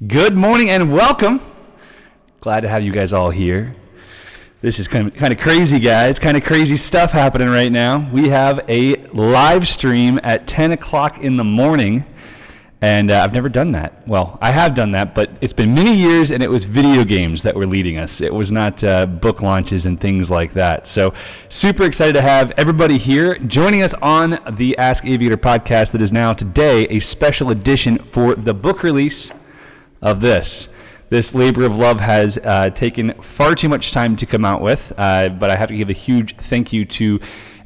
Good morning and welcome. Glad to have you guys all here. This is kind of crazy, guys. Kind of crazy stuff happening right now. We have a live stream at 10 o'clock in the morning, and I've never done that. Well, I have done that, but it's been many years, and it was video games that were leading us. It was not book launches and things like that. So super excited to have everybody here joining us on the Ask Aviator podcast that is now today a special edition for the book release of this. This labor of love has taken far too much time to come out with, but I have to give a huge thank you to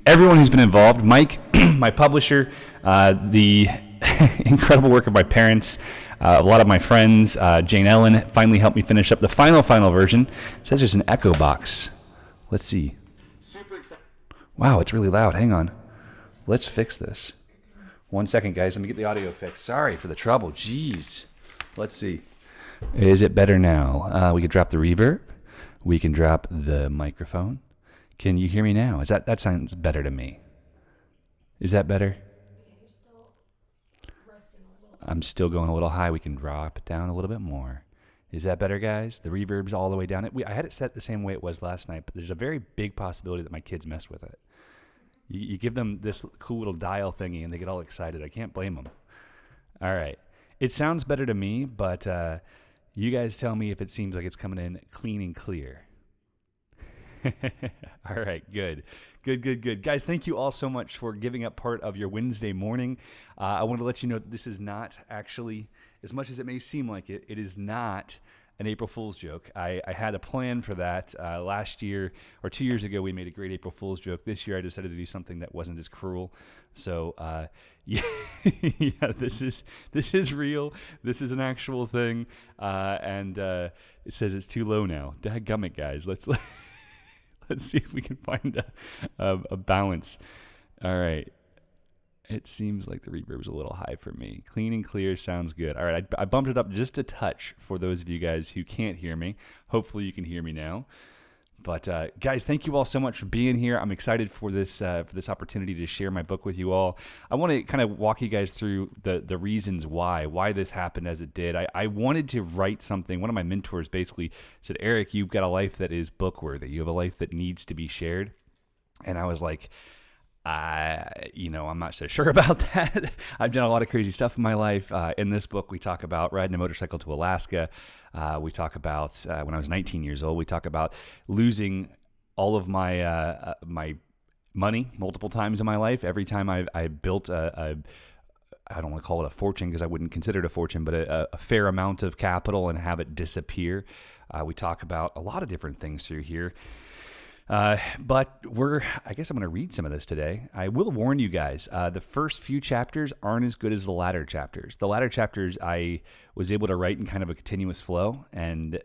everyone who's been involved. Mike, my publisher, the incredible work of my parents, a lot of my friends. Jane Ellen finally helped me finish up the final version. It says there's an echo box. Let's see. Super excited. Wow, it's really loud. Hang on. Let's fix this. 1 second, guys. Let me get the audio fixed. Sorry for the trouble. Jeez. Let's see. Is it better now? We can drop the reverb. We can drop the microphone. Can you hear me now? That sounds better to me. Is that better? Yeah, you're still roasting a little. I'm still going a little high. We can drop it down a little bit more. Is that better, guys? The reverb's all the way down. I had it set the same way it was last night, but there's a very big possibility that my kids mess with it. You give them this cool little dial thingy, and they get all excited. I can't blame them. All right. It sounds better to me, but you guys tell me if it seems like it's coming in clean and clear. All right, good. Guys, thank you all so much for giving up part of your Wednesday morning. I want to let you know that this is not actually, as much as it may seem like it, it is not an April Fool's joke. I had a plan for that last year, or 2 years ago, we made a great April Fool's joke. This year, I decided to do something that wasn't as cruel. So, yeah, this is real. This is an actual thing, and it says it's too low now. Dadgummit, guys. Let's see if we can find a balance. All right. It seems like the reverb is a little high for me. Clean and clear sounds good. All right, I bumped it up just a touch for those of you guys who can't hear me. Hopefully you can hear me now. But guys, thank you all so much for being here. I'm excited for this opportunity to share my book with you all. I want to kind of walk you guys through the reasons why this happened as it did. I wanted to write something. One of my mentors basically said, Eric, you've got a life that is book worthy. You have a life that needs to be shared. And I was like, I'm not so sure about that. I've done a lot of crazy stuff in my life. In this book, we talk about riding a motorcycle to Alaska. We talk about when I was 19 years old. We talk about losing all of my my money multiple times in my life. Every time I built I don't want to call it a fortune because I wouldn't consider it a fortune, but a fair amount of capital and have it disappear. We talk about a lot of different things through here. But I guess I'm going to read some of this today. I will warn you guys, the first few chapters aren't as good as the latter chapters. The latter chapters I was able to write in kind of a continuous flow and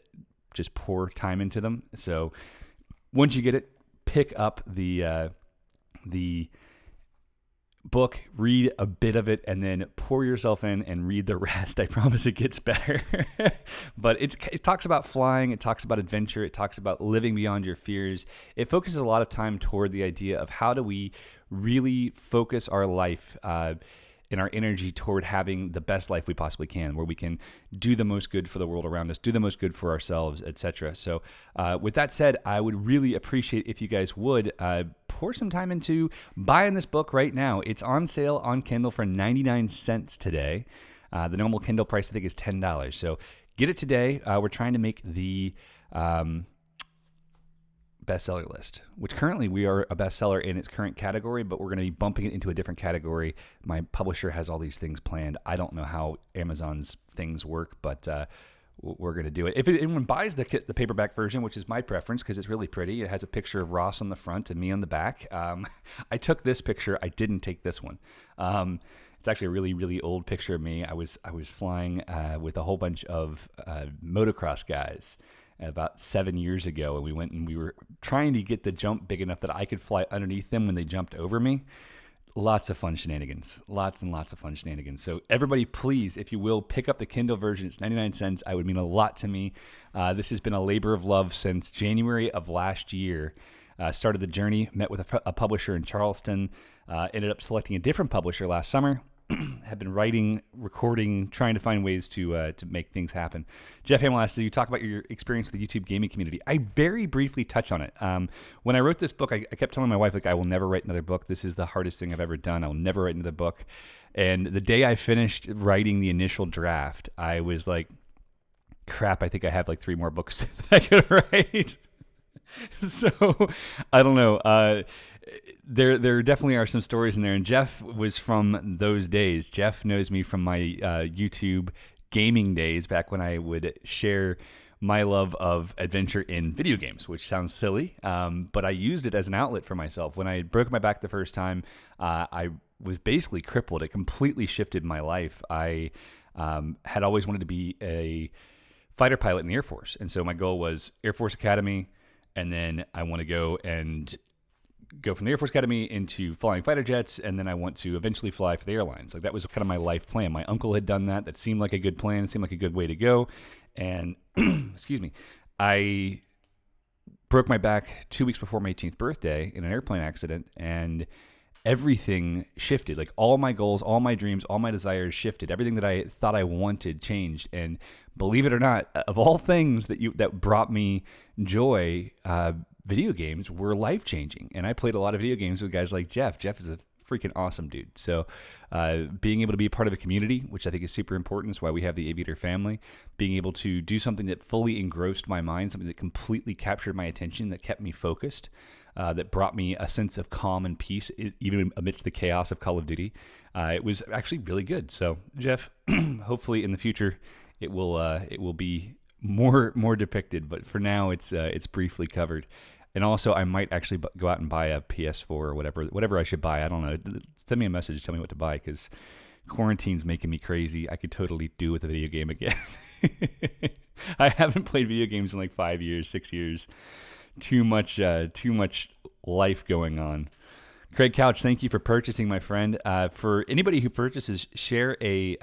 just pour time into them. So once you get it, pick up the book, read a bit of it, and then pour yourself in and read the rest. I promise it gets better. But it talks about flying, it talks about adventure, it talks about living beyond your fears. It focuses a lot of time toward the idea of how do we really focus our life and our energy toward having the best life we possibly can, where we can do the most good for the world around us, do the most good for ourselves, etc. So with that said, I would really appreciate if you guys would pour some time into buying this book right now. It's on sale on Kindle for 99 cents today. The normal Kindle price, I think, is $10. So get it today. We're trying to make the bestseller list, which currently we are a bestseller in its current category, but we're going to be bumping it into a different category. My publisher has all these things planned. I don't know how Amazon's things work, but we're going to do it. If anyone buys the paperback version, which is my preference because it's really pretty, it has a picture of Ross on the front and me on the back. I took this picture. I didn't take this one. It's actually a really, really old picture of me. I was flying with a whole bunch of motocross guys about 7 years ago, and we went and we were trying to get the jump big enough that I could fly underneath them when they jumped over me. Lots of fun shenanigans. Lots and lots of fun shenanigans. So everybody, please, if you will, pick up the Kindle version. It's 99 cents. It would mean a lot to me. This has been a labor of love since January of last year. Started the journey, met with a publisher in Charleston, ended up selecting a different publisher last summer. have been writing, recording, trying to find ways to make things happen. Jeff Hamill asked, "Do you talk about your experience with the YouTube gaming community?" I very briefly touch on it. When I wrote this book, I kept telling my wife, like, I will never write another book. This is the hardest thing I've ever done. I will never write another book. And the day I finished writing the initial draft, I was like, crap, I think I have like 3 more books that I could write. So I don't know. There definitely are some stories in there, and Jeff was from those days. Jeff knows me from my YouTube gaming days, back when I would share my love of adventure in video games, which sounds silly, but I used it as an outlet for myself. When I broke my back the first time, I was basically crippled. It completely shifted my life. I had always wanted to be a fighter pilot in the Air Force, and so my goal was Air Force Academy, and then I want to go from the Air Force Academy into flying fighter jets, and then I want to eventually fly for the airlines. Like, that was kind of my life plan. My uncle had done that. That seemed like a good plan. It seemed like a good way to go. And, excuse me, I broke my back 2 weeks before my 18th birthday in an airplane accident, and everything shifted. Like, all my goals, all my dreams, all my desires shifted. Everything that I thought I wanted changed. And believe it or not, of all things that brought me joy, video games were life-changing. And I played a lot of video games with guys like Jeff. Jeff is a freaking awesome dude. So being able to be a part of a community, which I think is super important, is why we have the Aviator family. Being able to do something that fully engrossed my mind, something that completely captured my attention, that kept me focused, that brought me a sense of calm and peace, even amidst the chaos of Call of Duty. It was actually really good. So Jeff, hopefully in the future it will be more depicted, but for now it's briefly covered. And also, I might actually go out and buy a PS4 or whatever I should buy. I don't know. Send me a message, tell me what to buy, because quarantine's making me crazy. I could totally do with a video game again. I haven't played video games in like 5 years, 6 years. Too much life going on. Craig Couch, thank you for purchasing, my friend. For anybody who purchases, share a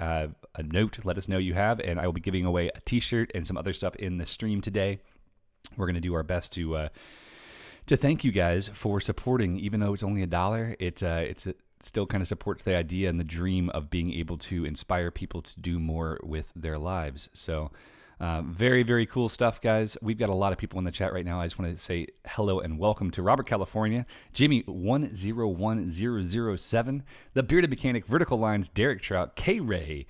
note. Let us know you have, and I will be giving away a T-shirt and some other stuff in the stream today. We're going to do our best to thank you guys for supporting, even though it's only $1. It still kind of supports the idea and the dream of being able to inspire people to do more with their lives. So very, very cool stuff, guys. We've got a lot of people in the chat right now. I just want to say hello and welcome to Robert, California, Jimmy 101007, The Bearded Mechanic, Vertical Lines, Derek Trout, K-Ray,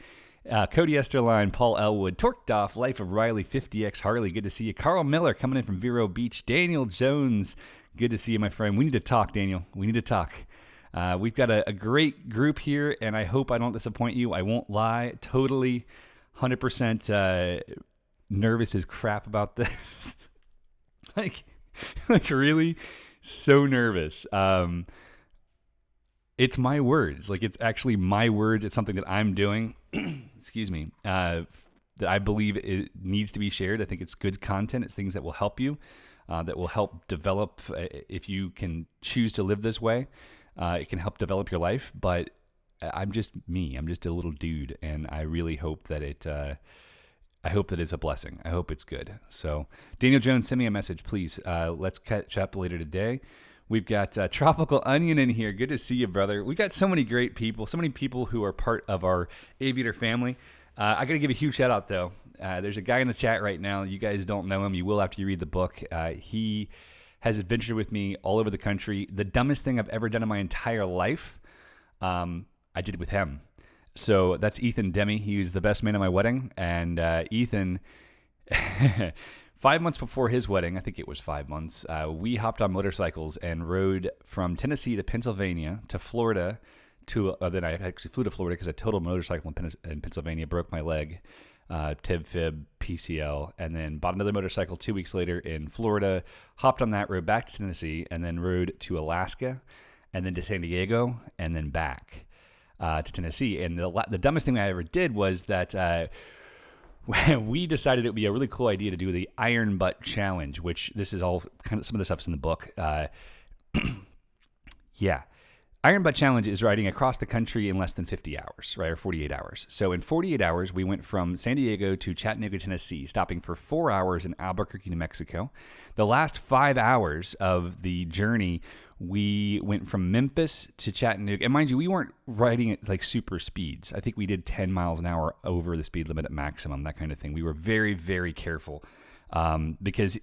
Cody Esterline, Paul Elwood, Torqued Off, Life of Riley, 50X Harley, good to see you. Carl Miller coming in from Vero Beach. Daniel Jones, good to see you, my friend. We need to talk, Daniel. We need to talk. We've got a great group here, and I hope I don't disappoint you. I won't lie. Totally 100% nervous as crap about this. like really so nervous. It's my words. Like, it's actually my words. It's something that I'm doing. Excuse me. That I believe it needs to be shared. I think it's good content. It's things that will help you, that will help develop. If you can choose to live this way, it can help develop your life. But I'm just me. I'm just a little dude, and I really hope that I hope that it's a blessing. I hope it's good. So, Daniel Jones, send me a message, please. Let's catch up later today. We've got Tropical Onion in here. Good to see you, brother. We got so many great people, so many people who are part of our Aviator family. I got to give a huge shout out, though. There's a guy in the chat right now. You guys don't know him. You will after you read the book. He has adventured with me all over the country. The dumbest thing I've ever done in my entire life, I did it with him. So that's Ethan Demi. He was the best man at my wedding. And Ethan... 5 months before his wedding, I think it was 5 months, we hopped on motorcycles and rode from Tennessee to Pennsylvania to Florida then I actually flew to Florida because I totaled a motorcycle in Pennsylvania, broke my leg, tib, fib, PCL, and then bought another motorcycle 2 weeks later in Florida, hopped on that, rode back to Tennessee, and then rode to Alaska, and then to San Diego, and then back to Tennessee. And the dumbest thing I ever did was that... we decided it would be a really cool idea to do the Iron Butt Challenge, which this is all kind of some of the stuff's in the book. Yeah. Iron Butt Challenge is riding across the country in less than 50 hours, right, or 48 hours. So in 48 hours, we went from San Diego to Chattanooga, Tennessee, stopping for 4 hours in Albuquerque, New Mexico. The last 5 hours of the journey We went from Memphis to Chattanooga. And mind you, we weren't riding at like super speeds. I think we did 10 miles an hour over the speed limit at maximum, that kind of thing. We were very, very careful because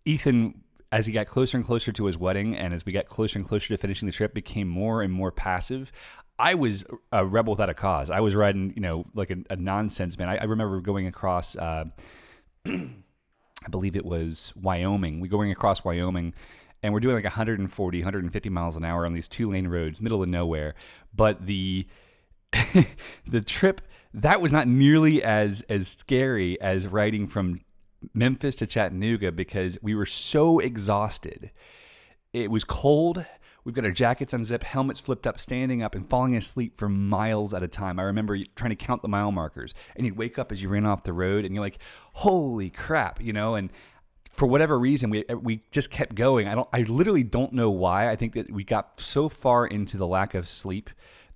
Ethan, as he got closer and closer to his wedding and as we got closer and closer to finishing the trip, became more and more passive. I was a rebel without a cause. I was riding, like a nonsense man. I remember going across, I believe it was Wyoming. We're going across Wyoming, and we're doing like 140, 150 miles an hour on these 2-lane roads, middle of nowhere. But the the trip, that was not nearly as scary as riding from Memphis to Chattanooga because we were so exhausted. It was cold. We've got our jackets unzipped, helmets flipped up, standing up and falling asleep for miles at a time. I remember trying to count the mile markers, and you'd wake up as you ran off the road and you're like, holy crap, and for whatever reason, we just kept going. I literally don't know why. I think that we got so far into the lack of sleep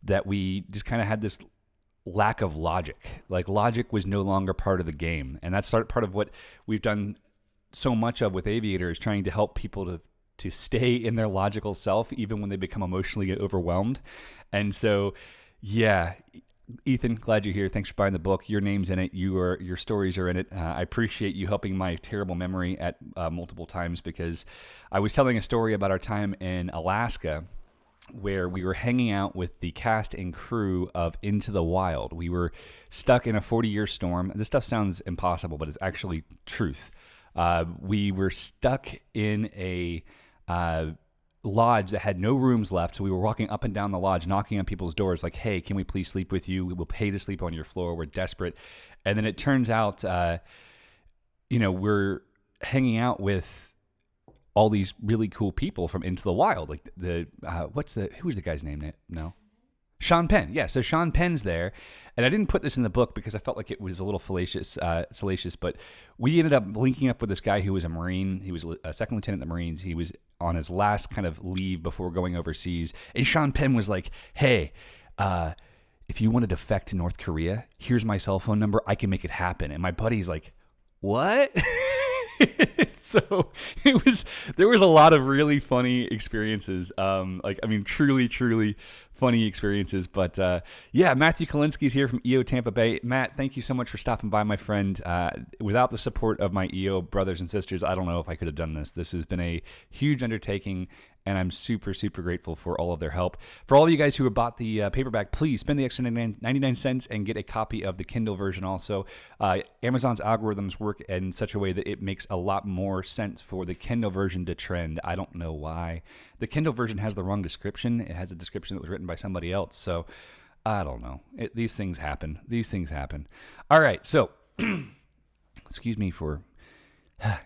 that we just kind of had this lack of logic. Like logic was no longer part of the game. And that's part of what we've done so much of with Aviator, is trying to help people to stay in their logical self, even when they become emotionally overwhelmed. And so, yeah, Ethan, glad you're here. Thanks for buying the book. Your name's in it. Your stories are in it. I appreciate you helping my terrible memory at multiple times, because I was telling a story about our time in Alaska where we were hanging out with the cast and crew of Into the Wild. We were stuck in a 40-year storm. This stuff sounds impossible, but it's actually truth. We were stuck in a lodge that had no rooms left. So we were walking up and down the lodge, knocking on people's doors like, hey, can we please sleep with you? We will pay to sleep on your floor. We're desperate. And then it turns out, we're hanging out with all these really cool people from Into the Wild. Like who's the guy's name? No. Sean Penn. Yeah, so Sean Penn's there. And I didn't put this in the book because I felt like it was a little salacious, but we ended up linking up with this guy who was a Marine. He was a second lieutenant in the Marines. He was on his last kind of leave before going overseas. And Sean Penn was like, hey, if you want to defect to North Korea, here's my cell phone number. I can make it happen. And my buddy's like, what? So there was a lot of really funny experiences. Truly, truly funny experiences. But Matthew Kalinsky's here from EO Tampa Bay. Matt, thank you so much for stopping by, my friend. Without the support of my EO brothers and sisters, I don't know if I could have done this. This has been a huge undertaking, and I'm super, super grateful for all of their help. For all of you guys who have bought the paperback, please spend the extra 99 cents and get a copy of the Kindle version also. Amazon's algorithms work in such a way that it makes a lot more sense for the Kindle version to trend. I don't know why. The Kindle version has the wrong description. It has a description that was written by somebody else. So I don't know. These things happen. All right. So excuse me for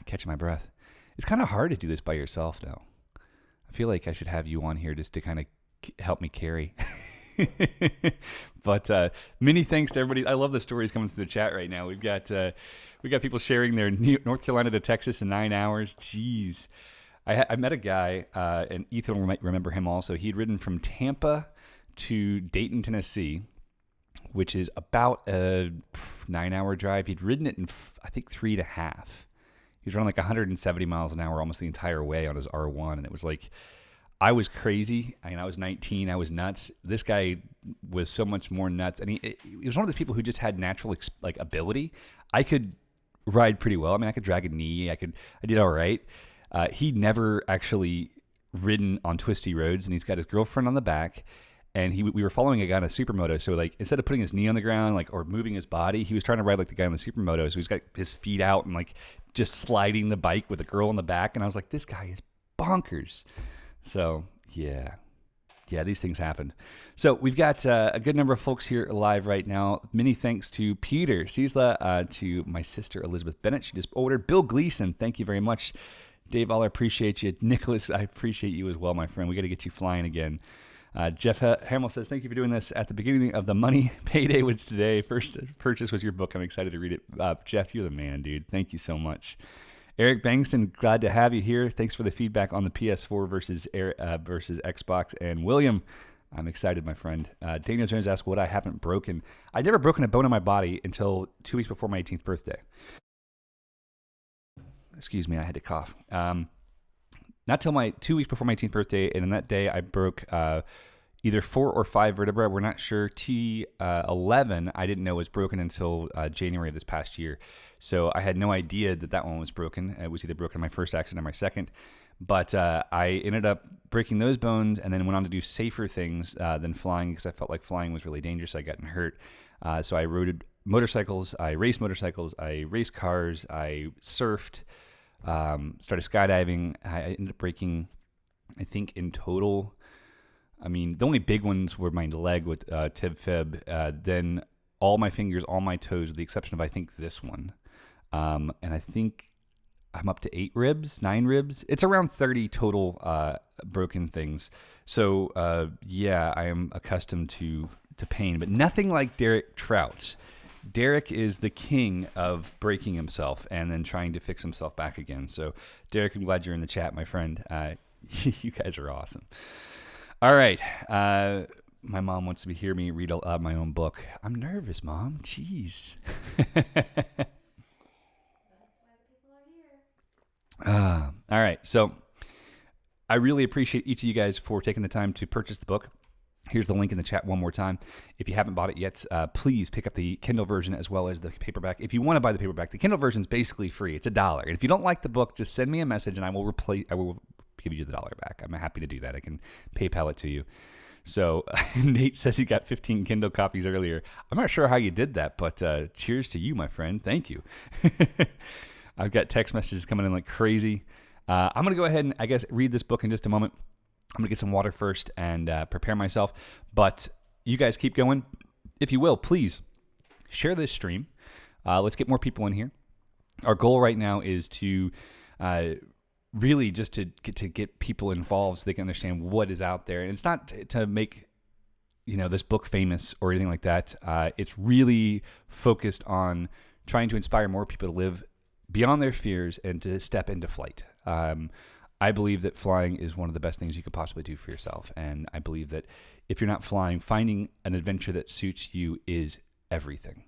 catching my breath. It's kind of hard to do this by yourself now. I feel like I should have you on here just to kind of help me carry. But many thanks to everybody. I love the stories coming through the chat right now. We've got people sharing their North Carolina to Texas in 9 hours. Jeez. I met a guy, and Ethan might remember him also. He'd ridden from Tampa to Dayton, Tennessee, which is about a 9-hour drive. He'd ridden it in, I think, 3.5. He was running like 170 miles an hour almost the entire way on his R1, and it was like, I was crazy. I was 19. I was nuts. This guy was so much more nuts, and he was one of those people who just had natural ability. I could ride pretty well. I mean, I could drag a knee. I did all right. He'd never actually ridden on twisty roads, and he's got his girlfriend on the back. And we were following a guy on a supermoto. So like instead of putting his knee on the ground or moving his body, he was trying to ride like the guy on the supermoto. So he's got his feet out and just sliding the bike with a girl in the back. And I was like, this guy is bonkers. So yeah, these things happen. So we've got a good number of folks here live right now. Many thanks to Peter Ciesla, to my sister Elizabeth Bennett. She just ordered. Bill Gleason, thank you very much. Dave Aller, appreciate you. Nicholas, I appreciate you as well, my friend. We got to get you flying again. Jeff Hamill says, thank you for doing this. At the beginning of the money payday was today. First purchase was your book. I'm excited to read it. Jeff, you're the man, dude. Thank you so much. Eric Bangston, glad to have you here. Thanks for the feedback on the PS4 versus Xbox. And William, I'm excited, my friend. Daniel Jones asked what I haven't broken. I'd never broken a bone in my body until 2 weeks before my 18th birthday. Excuse me, I had to cough. not till my 2 weeks before my 18th birthday, and on that day I broke either 4 or 5 vertebrae. We're not sure. T11 I didn't know was broken until January of this past year. So I had no idea that one was broken. It was either broken in my first accident or my second. But I ended up breaking those bones and then went on to do safer things than flying because I felt like flying was really dangerous. I got hurt. So I rode motorcycles. I raced motorcycles. I raced cars. I surfed. Started skydiving. I ended up breaking, I think in total, I mean, the only big ones were my leg with tib fib, then all my fingers, all my toes, with the exception of, I think, this one. And I think I'm up to 9 ribs. It's around 30 total broken things. So, yeah, I am accustomed to pain, but nothing like Derek Trout's. Derek is the king of breaking himself and then trying to fix himself back again. So, Derek, I'm glad you're in the chat, my friend. You guys are awesome. All right. My mom wants to hear me read out my own book. I'm nervous, Mom. Jeez. That's why the people are here. All right. So I really appreciate each of you guys for taking the time to purchase the book. Here's the link in the chat one more time. If you haven't bought it yet, please pick up the Kindle version as well as the paperback. If you want to buy the paperback, the Kindle version is basically free. It's $1. And if you don't like the book, just send me a message and I will give you the $1 back. I'm happy to do that. I can PayPal it to you. So Nate says he got 15 Kindle copies earlier. I'm not sure how you did that, but cheers to you, my friend. Thank you. I've got text messages coming in like crazy. I'm going to go ahead and, I guess, read this book in just a moment. I'm going to get some water first and prepare myself. But you guys keep going. If you will, please share this stream. Let's get more people in here. Our goal right now is to really just to get people involved so they can understand what is out there. And it's not to make, this book famous or anything like that. It's really focused on trying to inspire more people to live beyond their fears and to step into flight. I believe that flying is one of the best things you could possibly do for yourself. And I believe that if you're not flying, finding an adventure that suits you is everything.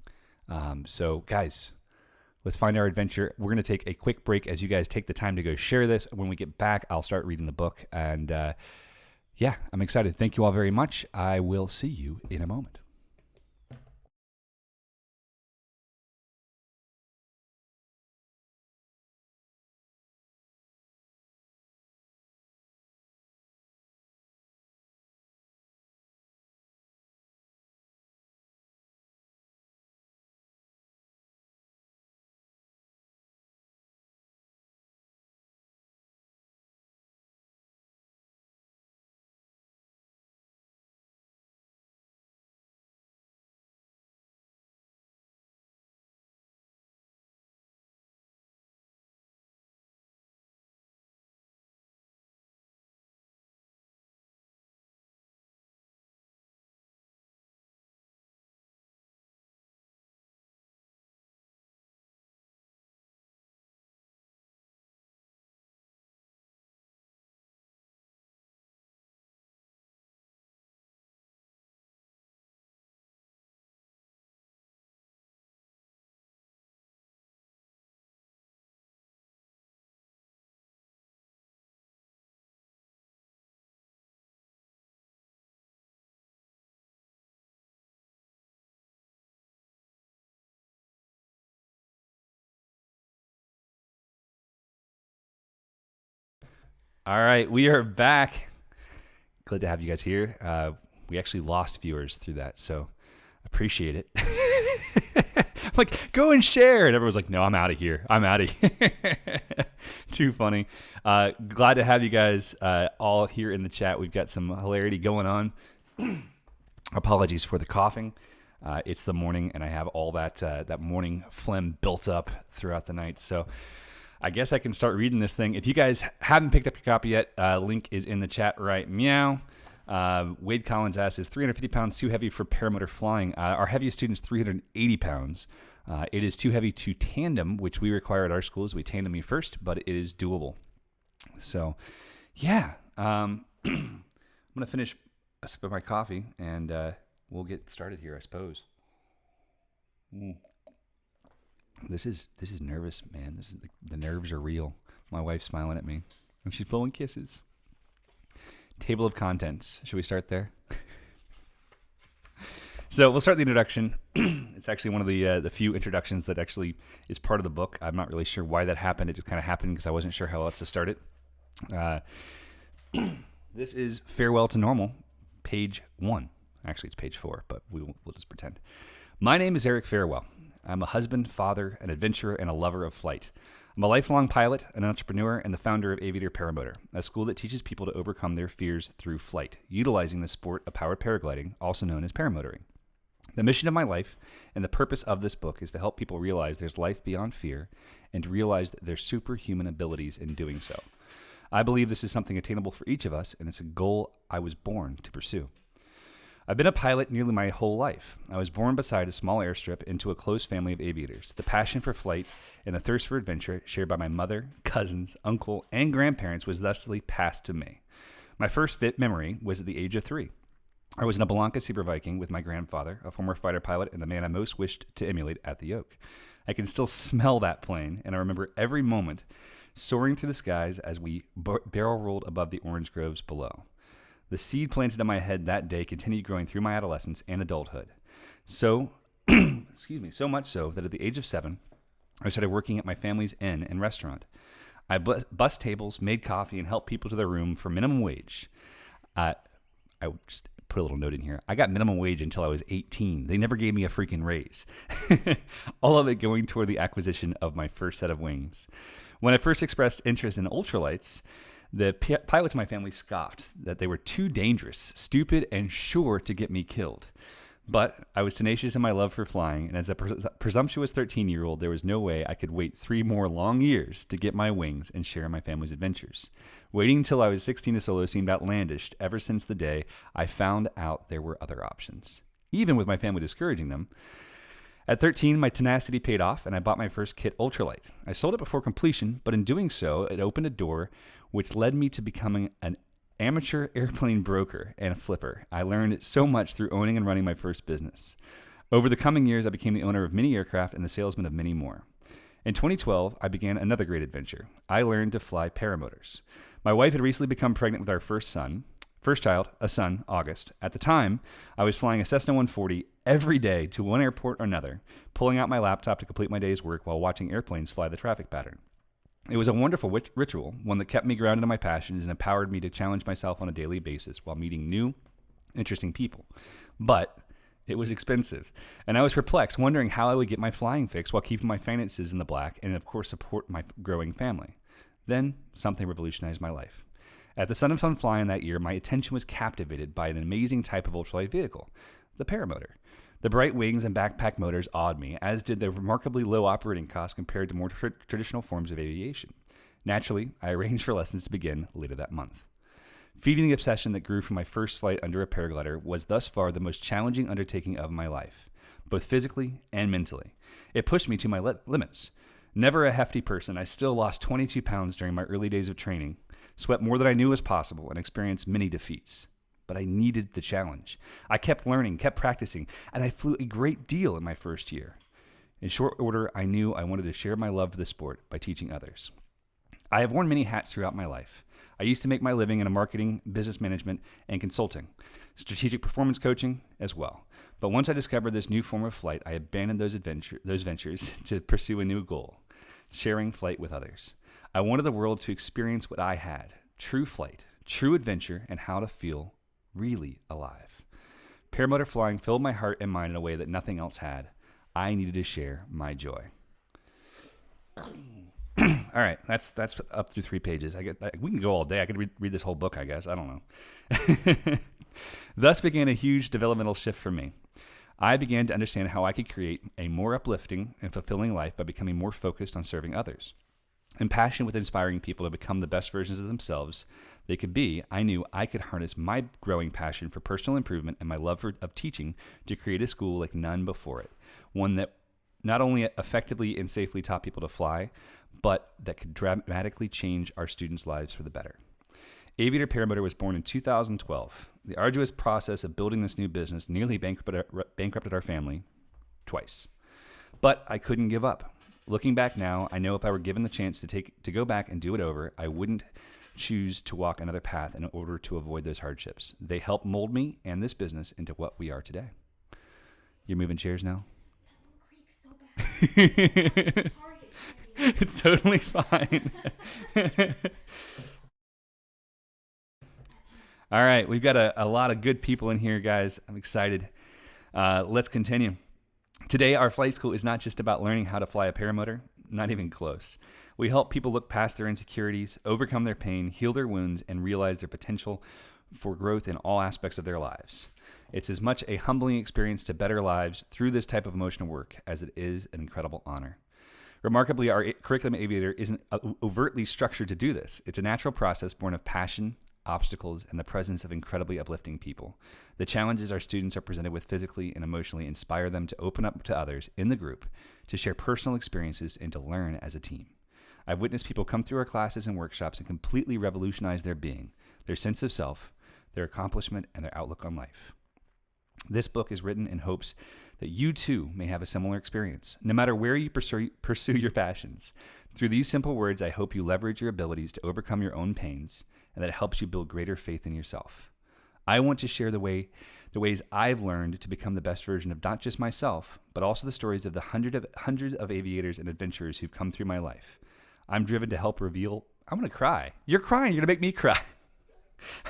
So guys, let's find our adventure. We're going to take a quick break as you guys take the time to go share this. When we get back, I'll start reading the book. And yeah, I'm excited. Thank you all very much. I will see you in a moment. All right, we are back. Glad to have you guys here. We actually lost viewers through that, so appreciate it. I'm like, go and share. And everyone's like, no, I'm out of here. I'm out of here. Too funny. Glad to have you guys all here in the chat. We've got some hilarity going on. Apologies for the coughing. It's the morning, and I have all that morning phlegm built up throughout the night. So I guess I can start reading this thing. If you guys haven't picked up your copy yet, link is in the chat right meow. Wade Collins asks, is 350 pounds too heavy for paramotor flying? Our heaviest student is 380 pounds. It is too heavy to tandem, which we require at our schools. We tandem me first, but it is doable. So, yeah. I'm going to finish a sip of my coffee, and we'll get started here, I suppose. This is nervous, man. The nerves are real. My wife's smiling at me. And she's blowing kisses. Table of contents. Should we start there? So we'll start the introduction. It's actually one of the few introductions that actually is part of the book. I'm not really sure why that happened. It just kind of happened because I wasn't sure how else to start it. This is Farewell to Normal, page 1. Actually, it's page 4, but we'll just pretend. My name is Eric Farewell. I'm a husband, father, an adventurer, and a lover of flight. I'm a lifelong pilot, an entrepreneur, and the founder of Aviator Paramotor, a school that teaches people to overcome their fears through flight, utilizing the sport of powered paragliding, also known as paramotoring. The mission of my life and the purpose of this book is to help people realize there's life beyond fear and to realize that there's superhuman abilities in doing so. I believe this is something attainable for each of us, and it's a goal I was born to pursue. I've been a pilot nearly my whole life. I was born beside a small airstrip into a close family of aviators. The passion for flight and the thirst for adventure shared by my mother, cousins, uncle, and grandparents was thusly passed to me. My first memory was at the age of 3. I was in a Belanca Super Viking with my grandfather, a former fighter pilot and the man I most wished to emulate at the Oak. I can still smell that plane, and I remember every moment soaring through the skies as we barrel rolled above the orange groves below. The seed planted in my head that day continued growing through my adolescence and adulthood. So much so that at the age of 7, I started working at my family's inn and restaurant. I bussed tables, made coffee, and helped people to their room for minimum wage. I just put a little note in here. I got minimum wage until I was 18. They never gave me a freaking raise. All of it going toward the acquisition of my first set of wings. When I first expressed interest in ultralights, the pilots in my family scoffed that they were too dangerous, stupid, and sure to get me killed. But I was tenacious in my love for flying, and as a presumptuous 13-year-old, there was no way I could wait 3 more long years to get my wings and share my family's adventures. Waiting until I was 16 to solo seemed outlandish ever since the day I found out there were other options, even with my family discouraging them. At 13, my tenacity paid off, and I bought my first kit ultralight. I sold it before completion, but in doing so, it opened a door which led me to becoming an amateur airplane broker and a flipper. I learned so much through owning and running my first business. Over the coming years, I became the owner of many aircraft and the salesman of many more. In 2012, I began another great adventure. I learned to fly paramotors. My wife had recently become pregnant with our first child, a son, August. At the time, I was flying a Cessna 140 every day to one airport or another, pulling out my laptop to complete my day's work while watching airplanes fly the traffic pattern. It was a wonderful ritual, one that kept me grounded in my passions and empowered me to challenge myself on a daily basis while meeting new, interesting people. But it was expensive, and I was perplexed, wondering how I would get my flying fix while keeping my finances in the black and, of course, support my growing family. Then, something revolutionized my life. At the Sun and Fun Fly-In that year, my attention was captivated by an amazing type of ultralight vehicle, the paramotor. The bright wings and backpack motors awed me, as did the remarkably low operating costs compared to more traditional forms of aviation. Naturally, I arranged for lessons to begin later that month. Feeding the obsession that grew from my first flight under a paraglider was thus far the most challenging undertaking of my life, both physically and mentally. It pushed me to my limits. Never a hefty person, I still lost 22 pounds during my early days of training, sweat more than I knew was possible, and experienced many defeats. But I needed the challenge. I kept learning, kept practicing, and I flew a great deal in my first year. In short order, I knew I wanted to share my love for the sport by teaching others. I have worn many hats throughout my life. I used to make my living in marketing, business management, and consulting, strategic performance coaching as well. But once I discovered this new form of flight, I abandoned those ventures to pursue a new goal, sharing flight with others. I wanted the world to experience what I had, true flight, true adventure, and how to feel really alive. Paramotor flying filled my heart and mind in a way that nothing else had. I needed to share my joy. All right, that's up through 3 pages. We can go all day. I could read this whole book, I guess. I don't know. Thus began a huge developmental shift for me. I began to understand how I could create a more uplifting and fulfilling life by becoming more focused on serving others. Impassioned with inspiring people to become the best versions of themselves they could be, I knew I could harness my growing passion for personal improvement and my love of teaching to create a school like none before it, one that not only effectively and safely taught people to fly, but that could dramatically change our students' lives for the better. Aviator Paramotor was born in 2012. The arduous process of building this new business nearly bankrupted our family twice. But I couldn't give up. Looking back now, I know if I were given the chance to go back and do it over, I wouldn't choose to walk another path in order to avoid those hardships. They help mold me and this business into what we are today. You're moving chairs now? It's totally fine. All right, we've got a lot of good people in here, guys. I'm excited. Let's continue. Today, our flight school is not just about learning how to fly a paramotor, not even close. We help people look past their insecurities, overcome their pain, heal their wounds, and realize their potential for growth in all aspects of their lives. It's as much a humbling experience to better lives through this type of emotional work as it is an incredible honor. Remarkably, our curriculum at Aviator isn't overtly structured to do this. It's a natural process born of passion, obstacles, and the presence of incredibly uplifting people. The challenges our students are presented with physically and emotionally inspire them to open up to others in the group, to share personal experiences, and to learn as a team. I've witnessed people come through our classes and workshops and completely revolutionize their being, their sense of self, their accomplishment, and their outlook on life. This book is written in hopes that you too may have a similar experience, no matter where you pursue your passions. Through these simple words, I hope you leverage your abilities to overcome your own pains, and that it helps you build greater faith in yourself. I want to share the ways I've learned to become the best version of not just myself, but also the stories of the hundreds of aviators and adventurers who've come through my life. I'm driven to help reveal. I'm going to cry. You're crying. You're going to make me cry.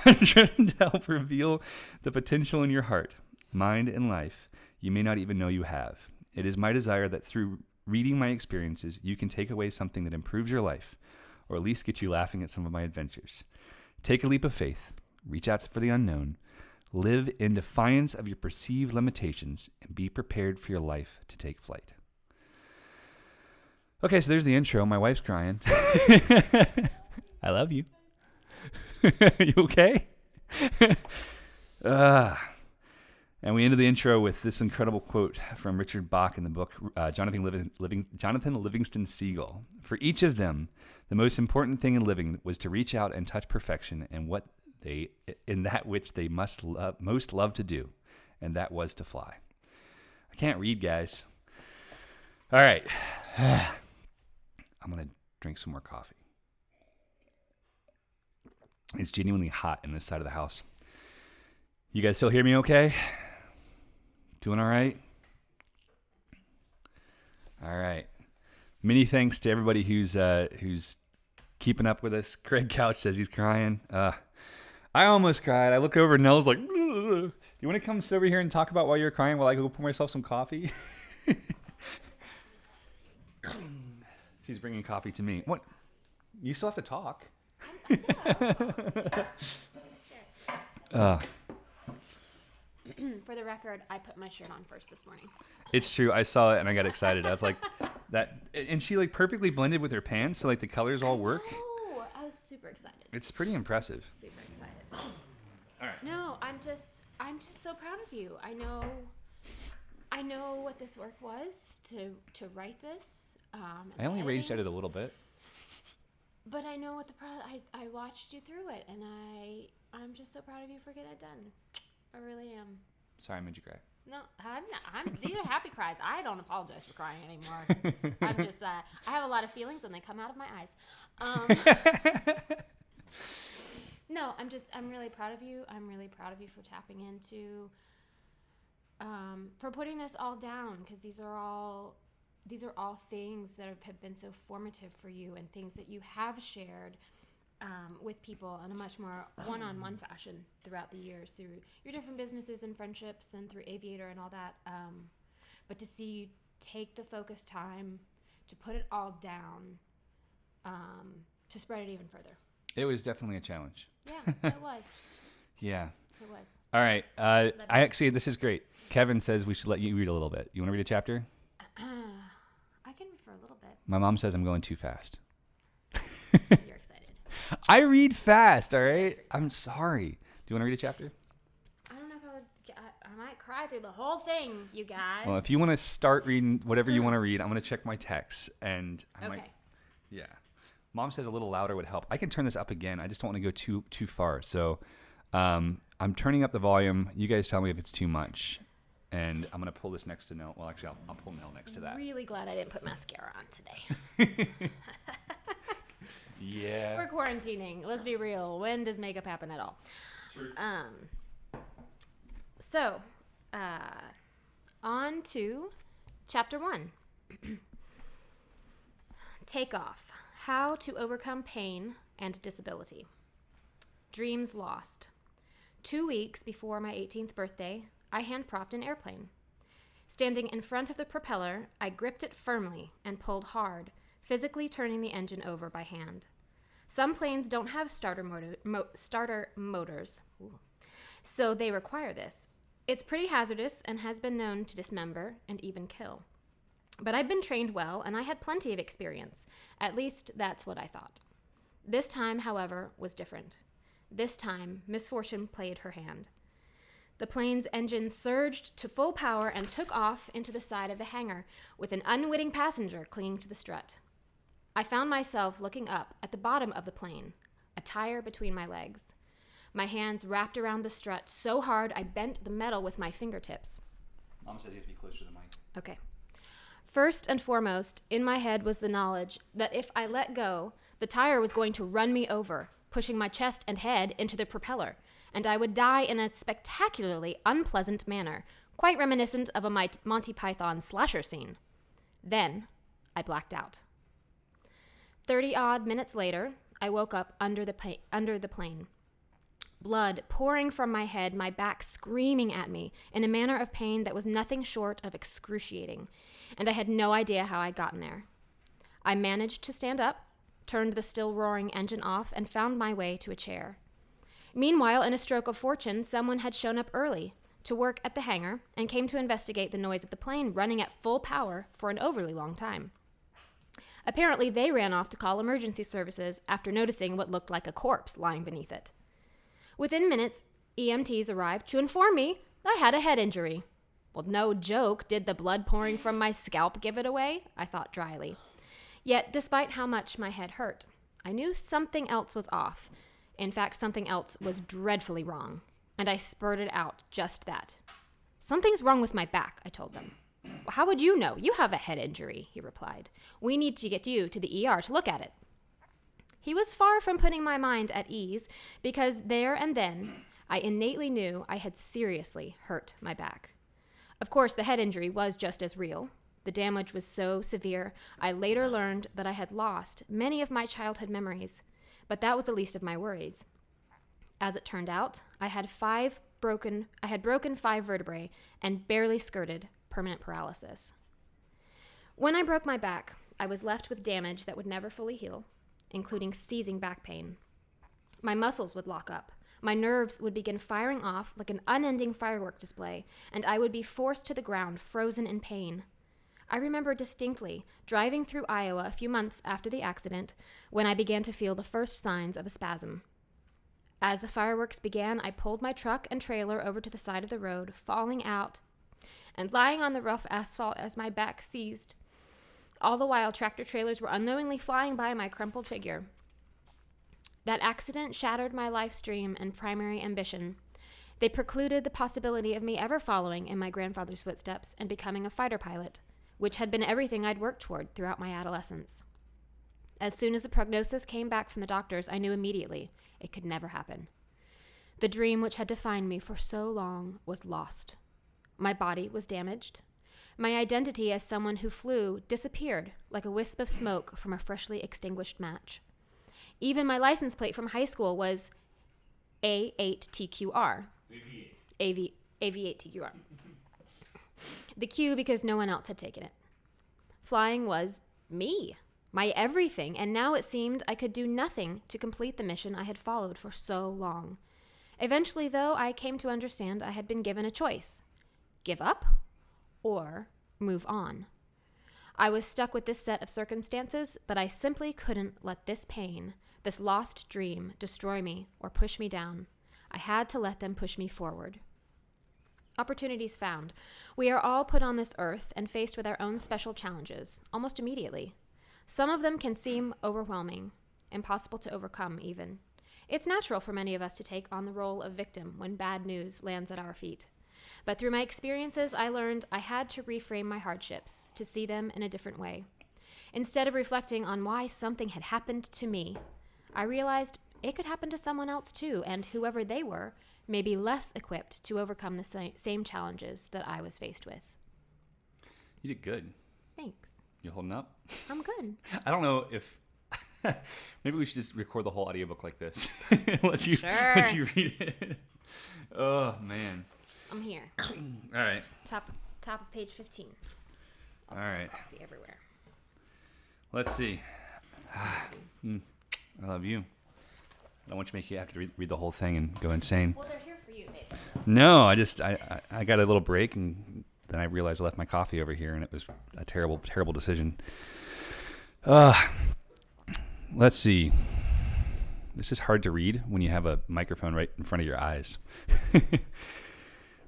I'm driven to help reveal the potential in your heart, mind, and life you may not even know you have. It is my desire that through reading my experiences, you can take away something that improves your life, or at least get you laughing at some of my adventures. Take a leap of faith, reach out for the unknown, live in defiance of your perceived limitations, and be prepared for your life to take flight. Okay, so there's the intro. My wife's crying. I love you. You okay? And we ended the intro with this incredible quote from Richard Bach in the book Jonathan Livingston Seagull. For each of them, the most important thing in living was to reach out and touch perfection in that which they most love to do, and that was to fly. I can't read, guys. All right. I'm going to drink some more coffee. It's genuinely hot in this side of the house. You guys still hear me okay? Doing all right? All right. Many thanks to everybody who's keeping up with us. Craig Couch says he's crying. I almost cried. I look over and Nell's like, ugh. You want to come sit over here and talk about why you're crying while I go pour myself some coffee? She's bringing coffee to me. What? You still have to talk. For the record, I put my shirt on first this morning. It's true. I saw it and I got excited. I was like, that, and she like perfectly blended with her pants, so like the colors all work. Oh, I was super excited. It's pretty impressive. Super excited. All right. No, I'm just so proud of you. I know what this work was to write this. I only raged at it a little bit. But I know what I watched you through it, and I'm just so proud of you for getting it done. I really am. Sorry, I made you cry. No, I'm not. These are happy cries. I don't apologize for crying anymore. I'm just, I have a lot of feelings and they come out of my eyes. No, I'm really proud of you. I'm really proud of you for tapping into, for putting this all down, because these are all things that have been so formative for you, and things that you have shared with people in a much more one-on-one fashion throughout the years, through your different businesses and friendships, and through Aviator and all that. But to see you take the focused time to put it all down, to spread it even further. It was definitely a challenge. Yeah, it was. Yeah. It was. All right. This is great. Kevin says we should let you read a little bit. You want to read a chapter? I can read for a little bit. My mom says I'm going too fast. You're excited. I read fast, all right? I'm sorry. Do you want to read a chapter? I don't know if I might cry through the whole thing, you guys. Well, if you want to start reading whatever you want to read, I'm going to check my texts, and I might. Yeah. Mom says a little louder would help. I can turn this up again. I just don't want to go too far. So I'm turning up the volume. You guys tell me if it's too much. And I'm going to pull this next to Nell. Well, actually, I'll pull Nell next to that. Really glad I didn't put mascara on today. Yeah. We're quarantining. Let's be real. When does makeup happen at all? True. So, on to chapter 1. Take off. How to overcome pain and disability. Dreams lost. 2 weeks before my 18th birthday, I hand-propped an airplane. Standing in front of the propeller, I gripped it firmly and pulled hard, physically turning the engine over by hand. Some planes don't have starter motors, so they require this. It's pretty hazardous and has been known to dismember and even kill. But I'd been trained well, and I had plenty of experience. At least that's what I thought. This time, however, was different. This time, misfortune played her hand. The plane's engine surged to full power and took off into the side of the hangar, with an unwitting passenger clinging to the strut. I found myself looking up at the bottom of the plane, a tire between my legs. My hands wrapped around the strut so hard I bent the metal with my fingertips. Mom says you have to be closer to the mic. Okay. First and foremost, in my head was the knowledge that if I let go, the tire was going to run me over, pushing my chest and head into the propeller, and I would die in a spectacularly unpleasant manner, quite reminiscent of a Monty Python slasher scene. Then, I blacked out. 30-odd minutes later, I woke up under the plane. Blood pouring from my head, my back screaming at me in a manner of pain that was nothing short of excruciating, and I had no idea how I'd gotten there. I managed to stand up, turned the still roaring engine off, and found my way to a chair. Meanwhile, in a stroke of fortune, someone had shown up early to work at the hangar and came to investigate the noise of the plane running at full power for an overly long time. Apparently, they ran off to call emergency services after noticing what looked like a corpse lying beneath it. Within minutes, EMTs arrived to inform me I had a head injury. Well, no joke, did the blood pouring from my scalp give it away? I thought dryly. Yet, despite how much my head hurt, I knew something else was off. In fact, something else was dreadfully wrong, and I spurted out just that. Something's wrong with my back, I told them. Well, how would you know? You have a head injury, he replied. We need to get you to the ER to look at it. He was far from putting my mind at ease, because there and then, I innately knew I had seriously hurt my back. Of course, the head injury was just as real. The damage was so severe, I later learned that I had lost many of my childhood memories, but that was the least of my worries. As it turned out, I had broken 5 vertebrae and barely skirted permanent paralysis. When I broke my back, I was left with damage that would never fully heal, including seizing back pain. My muscles would lock up. My nerves would begin firing off like an unending firework display, and I would be forced to the ground, frozen in pain. I remember distinctly driving through Iowa a few months after the accident when I began to feel the first signs of a spasm. As the fireworks began, I pulled my truck and trailer over to the side of the road, falling out and lying on the rough asphalt as my back seized. All the while, tractor trailers were unknowingly flying by my crumpled figure. That accident shattered my life's dream and primary ambition. They precluded the possibility of me ever following in my grandfather's footsteps and becoming a fighter pilot, which had been everything I'd worked toward throughout my adolescence. As soon as the prognosis came back from the doctors, I knew immediately it could never happen. The dream which had defined me for so long was lost. My body was damaged. My identity as someone who flew disappeared like a wisp of smoke from a freshly extinguished match. Even my license plate from high school was A8TQR. AV8TQR. The Q because no one else had taken it. Flying was me, my everything, and now it seemed I could do nothing to complete the mission I had followed for so long. Eventually, though, I came to understand I had been given a choice. Give up or move on. I was stuck with this set of circumstances, but I simply couldn't let this pain, this lost dream, destroy me or push me down. I had to let them push me forward. Opportunities found. We are all put on this earth and faced with our own special challenges, almost immediately. Some of them can seem overwhelming, impossible to overcome even. It's natural for many of us to take on the role of victim when bad news lands at our feet. But through my experiences, I learned I had to reframe my hardships, to see them in a different way. Instead of reflecting on why something had happened to me, I realized it could happen to someone else too, and whoever they were may be less equipped to overcome the same challenges that I was faced with. You did good. Thanks. You holding up? I'm good. I don't know if maybe we should just record the whole audiobook like this. let you read it. Oh man. I'm here. All right. Top of page 15. All right. Coffee everywhere. Let's see. I love you. I don't want you to make you have to read the whole thing and go insane. Well, they're here for you, baby. No, I got a little break, and then I realized I left my coffee over here, and it was a terrible, terrible decision. Let's see. This is hard to read when you have a microphone right in front of your eyes.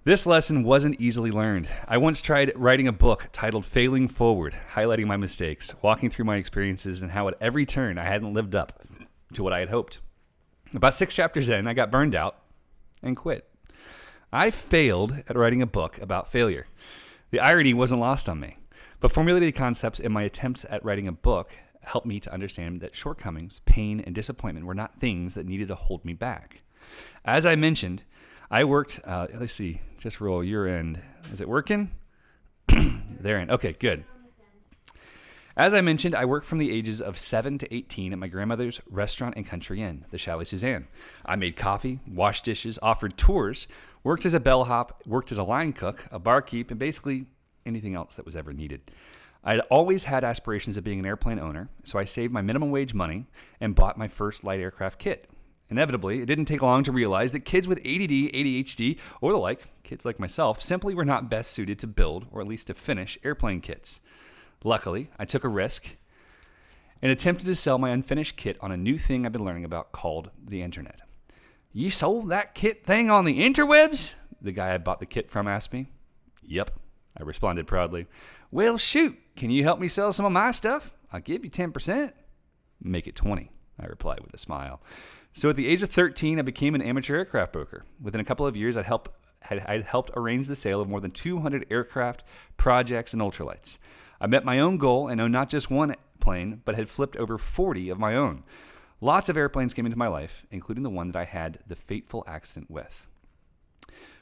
This lesson wasn't easily learned. I once tried writing a book titled Failing Forward, highlighting my mistakes, walking through my experiences, and how at every turn I hadn't lived up to what I had hoped. About 6 chapters in, I got burned out and quit. I failed at writing a book about failure. The irony wasn't lost on me, but formulated concepts in my attempts at writing a book helped me to understand that shortcomings, pain, and disappointment were not things that needed to hold me back. As I mentioned, I worked, let's see, just roll your end. Is it working? Their end. Okay, good. As I mentioned, I worked from the ages of 7 to 18 at my grandmother's restaurant and country inn, the Chalet Suzanne. I made coffee, washed dishes, offered tours, worked as a bellhop, worked as a line cook, a barkeep, and basically anything else that was ever needed. I had always had aspirations of being an airplane owner, so I saved my minimum wage money and bought my first light aircraft kit. Inevitably, it didn't take long to realize that kids with ADD, ADHD, or the like, kids like myself, simply were not best suited to build, or at least to finish, airplane kits. Luckily, I took a risk and attempted to sell my unfinished kit on a new thing I've been learning about called the internet. "You sold that kit thing on the interwebs?" the guy I bought the kit from asked me. "Yep," I responded proudly. "Well, shoot, can you help me sell some of my stuff? I'll give you 10%. "Make it 20, I replied with a smile. So at the age of 13, I became an amateur aircraft broker. Within a couple of years, I'd helped arrange the sale of more than 200 aircraft, projects, and ultralights. I met my own goal and owned not just one plane, but had flipped over 40 of my own. Lots of airplanes came into my life, including the one that I had the fateful accident with.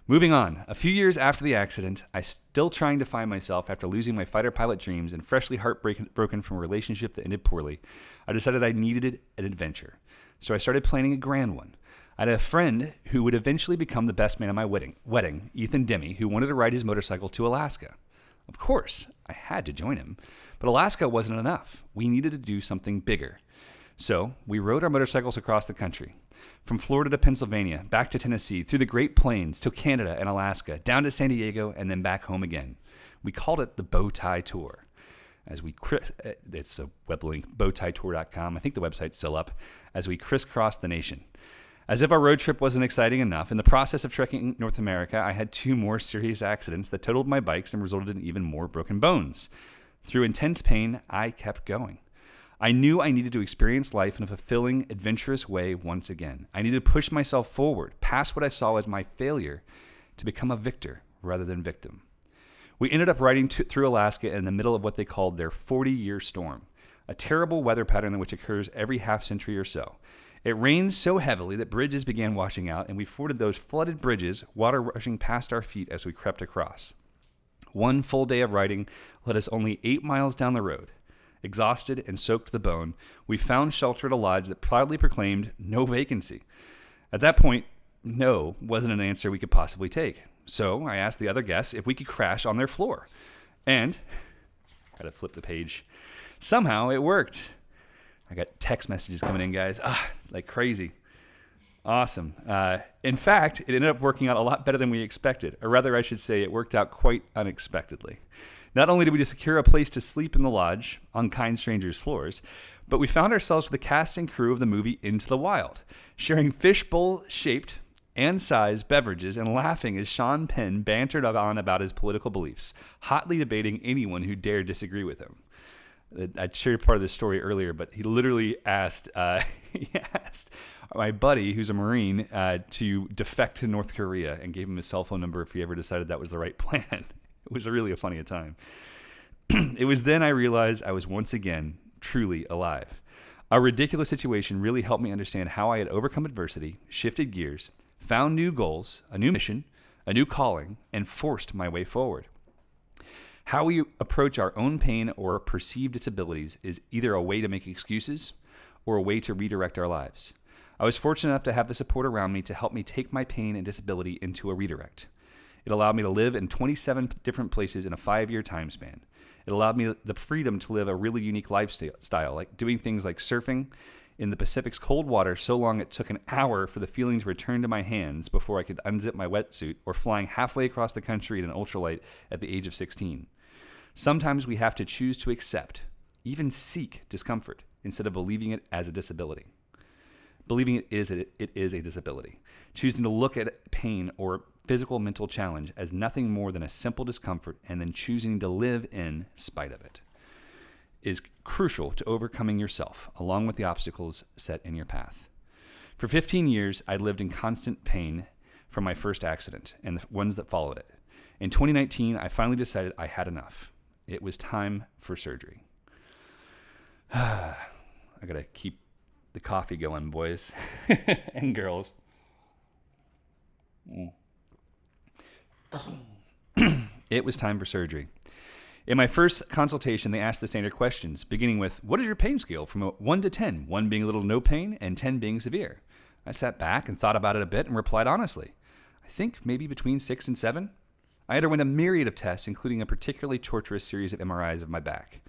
Moving on, a few years after the accident, I still trying to find myself after losing my fighter pilot dreams and freshly heartbroken from a relationship that ended poorly. I decided I needed an adventure. So I started planning a grand one. I had a friend who would eventually become the best man at my wedding, Ethan Demme, who wanted to ride his motorcycle to Alaska. Of course, I had to join him, but Alaska wasn't enough. We needed to do something bigger. So we rode our motorcycles across the country, from Florida to Pennsylvania, back to Tennessee, through the Great Plains, to Canada and Alaska, down to San Diego, and then back home again. We called it the Bow Tie Tour. It's a web link, bowtietour.com. I think the website's still up. As we crisscrossed the nation. As if our road trip wasn't exciting enough, in the process of trekking North America, I had 2 more serious accidents that totaled my bikes and resulted in even more broken bones. Through intense pain, I kept going. I knew I needed to experience life in a fulfilling, adventurous way once again. I needed to push myself forward, past what I saw as my failure, to become a victor rather than victim. We ended up riding through Alaska in the middle of what they called their 40-year storm, a terrible weather pattern which occurs every half century or so. It rained so heavily that bridges began washing out, and we forded those flooded bridges, water rushing past our feet as we crept across. One full day of riding led us only 8 miles down the road. Exhausted and soaked to the bone, we found shelter at a lodge that proudly proclaimed no vacancy. At that point, no wasn't an answer we could possibly take. So I asked the other guests if we could crash on their floor. And, I gotta flip the page, somehow it worked. I got text messages coming in, guys, like crazy. Awesome. In fact, it ended up working out a lot better than we expected. Or rather, I should say, it worked out quite unexpectedly. Not only did we secure a place to sleep in the lodge on kind strangers' floors, but we found ourselves with the cast and crew of the movie Into the Wild, sharing fishbowl-shaped and sized beverages and laughing as Sean Penn bantered on about his political beliefs, hotly debating anyone who dared disagree with him. I shared part of this story earlier, but he literally asked my buddy, who's a Marine, to defect to North Korea and gave him his cell phone number if he ever decided that was the right plan. It was really a funny time. It was then I realized I was once again truly alive. A ridiculous situation really helped me understand how I had overcome adversity, shifted gears, found new goals, a new mission, a new calling, and forced my way forward. How we approach our own pain or perceived disabilities is either a way to make excuses or a way to redirect our lives. I was fortunate enough to have the support around me to help me take my pain and disability into a redirect. It allowed me to live in 27 different places in a 5-year time span. It allowed me the freedom to live a really unique lifestyle, like doing things like surfing in the Pacific's cold water so long it took an hour for the feeling to return to my hands before I could unzip my wetsuit, or flying halfway across the country in an ultralight at the age of 16. Sometimes we have to choose to accept, even seek discomfort, instead of believing it as a disability. Believing it is a disability. Choosing to look at pain or physical mental challenge as nothing more than a simple discomfort, and then choosing to live in spite of it, is crucial to overcoming yourself, along with the obstacles set in your path. For 15 years, I lived in constant pain from my first accident and the ones that followed it. In 2019, I finally decided I had enough. It was time for surgery. I gotta keep the coffee going, boys and girls. It was time for surgery. In my first consultation, they asked the standard questions, beginning with, what is your pain scale from 1 to 10, 1 being a little no pain and 10 being severe? I sat back and thought about it a bit and replied honestly, I think maybe between 6 and 7. I underwent a myriad of tests, including a particularly torturous series of MRIs of my back.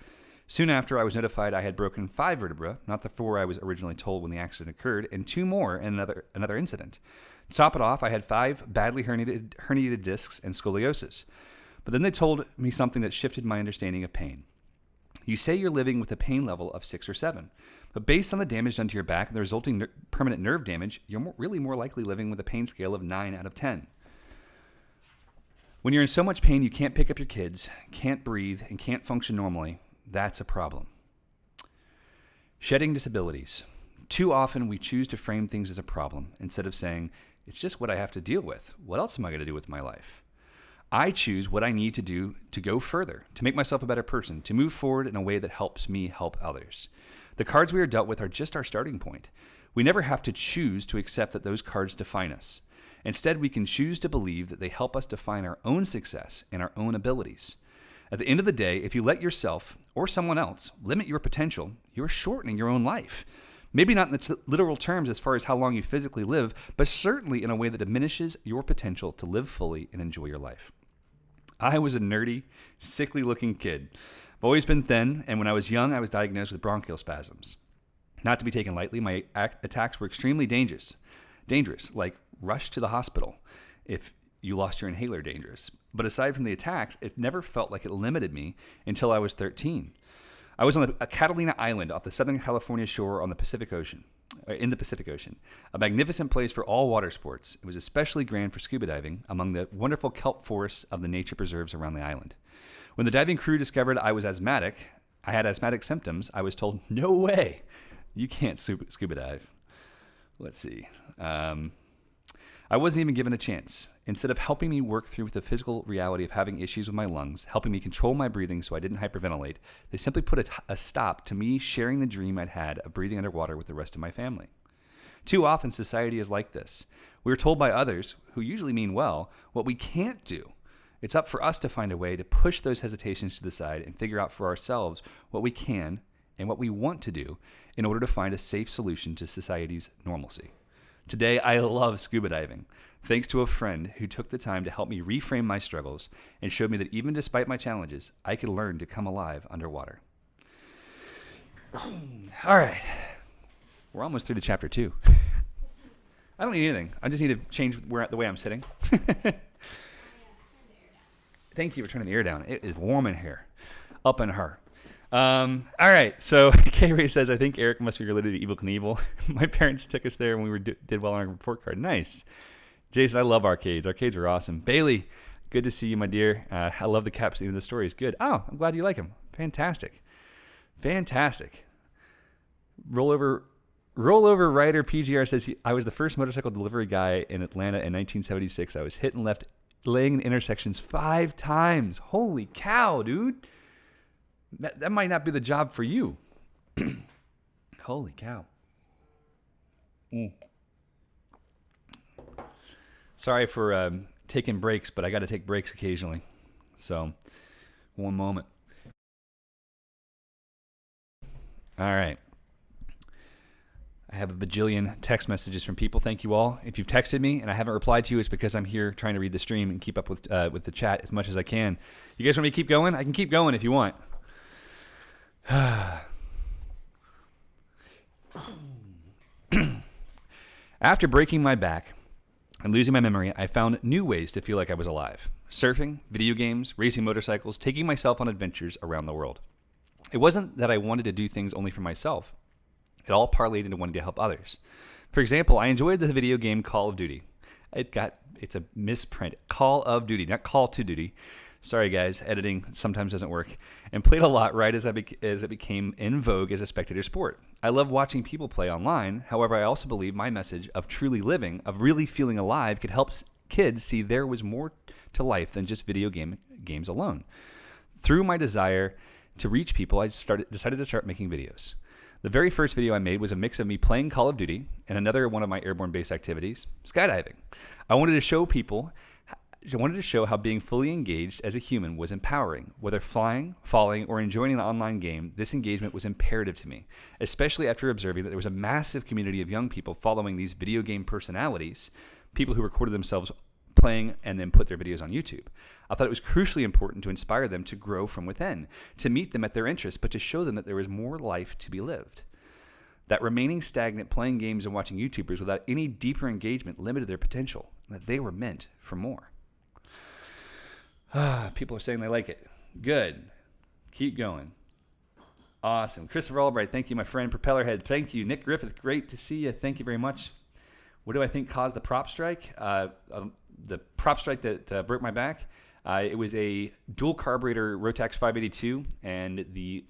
Soon after, I was notified I had broken 5 vertebrae, not the 4 I was originally told when the accident occurred, and 2 more in another incident. To top it off, I had 5 badly herniated discs and scoliosis. But then they told me something that shifted my understanding of pain. You say you're living with a pain level of 6 or 7, but based on the damage done to your back and the resulting permanent nerve damage, you're really more likely living with a pain scale of 9 out of 10. When you're in so much pain you can't pick up your kids, can't breathe, and can't function normally, that's a problem. Shedding disabilities. Too often we choose to frame things as a problem instead of saying, it's just what I have to deal with. What else am I going to do with my life? I choose what I need to do to go further, to make myself a better person, to move forward in a way that helps me help others. The cards we are dealt with are just our starting point. We never have to choose to accept that those cards define us. Instead, we can choose to believe that they help us define our own success and our own abilities. At the end of the day, if you let yourself or someone else limit your potential, you're shortening your own life. Maybe not in the literal terms as far as how long you physically live, but certainly in a way that diminishes your potential to live fully and enjoy your life. I was a nerdy, sickly-looking kid. I've always been thin, and when I was young, I was diagnosed with bronchial spasms. Not to be taken lightly, my attacks were extremely dangerous, like rush to the hospital if you lost your inhaler dangerous. But aside from the attacks, it never felt like it limited me until I was 13. I was on a Catalina island off the Southern California shore in the Pacific Ocean, a magnificent place for all water sports. It was especially grand for scuba diving among the wonderful kelp forests of the nature preserves around the island. When the diving crew discovered I had asthmatic symptoms, I was told, no way, you can't scuba dive. Let's see. I wasn't even given a chance. Instead of helping me work through the physical reality of having issues with my lungs, helping me control my breathing so I didn't hyperventilate, they simply put a stop to me sharing the dream I'd had of breathing underwater with the rest of my family. Too often, society is like this. We are told by others, who usually mean well, what we can't do. It's up for us to find a way to push those hesitations to the side and figure out for ourselves what we can and what we want to do in order to find a safe solution to society's normalcy. Today, I love scuba diving, thanks to a friend who took the time to help me reframe my struggles and showed me that even despite my challenges, I could learn to come alive underwater. All right. We're almost through to chapter 2. I don't need anything. I just need to change the way I'm sitting. Thank you for turning the air down. It is warm in here. Up in her. All right, so K-Ray says, I think Eric must be related to Evel Knievel. My parents took us there when we did well on our report card. Nice. Jason, I love arcades. Arcades are awesome. Bailey, good to see you, my dear. I love the caps. Even the story is good. Oh, I'm glad you like them. Fantastic. Rollover Rider PGR says, I was the first motorcycle delivery guy in Atlanta in 1976. I was hit and left laying in intersections 5 times. Holy cow, dude. That might not be the job for you. Holy cow. Sorry for taking breaks, but I got to take breaks occasionally. So, one moment. All right. I have a bajillion text messages from people. Thank you all. If you've texted me and I haven't replied to you, it's because I'm here trying to read the stream and keep up with the chat as much as I can. You guys want me to keep going? I can keep going if you want. After breaking my back and losing my memory, I found new ways to feel like I was alive. Surfing, video games, racing motorcycles, taking myself on adventures around the world. It wasn't that I wanted to do things only for myself. It all parlayed into wanting to help others. For example, I enjoyed the video game Call of Duty. It's a misprint. Call of Duty, not Call to Duty. Sorry guys, editing sometimes doesn't work. And played a lot right as it became in vogue as a spectator sport. I love watching people play online. However, I also believe my message of truly living, of really feeling alive, could help kids see there was more to life than just video games alone. Through my desire to reach people, I decided to start making videos. The very first video I made was a mix of me playing Call of Duty and another one of my airborne-based activities, skydiving. I wanted to show how being fully engaged as a human was empowering. Whether flying, falling, or enjoying an online game, this engagement was imperative to me, especially after observing that there was a massive community of young people following these video game personalities, people who recorded themselves playing and then put their videos on YouTube. I thought it was crucially important to inspire them to grow from within, to meet them at their interests, but to show them that there was more life to be lived. That remaining stagnant playing games and watching YouTubers without any deeper engagement limited their potential, and that they were meant for more. People are saying they like it. Good. Keep going. Awesome. Christopher Albright, thank you, my friend. Propellerhead, thank you. Nick Griffith, great to see you. Thank you very much. What do I think caused the prop strike? The prop strike that broke my back. It was a dual carburetor Rotax 582, and the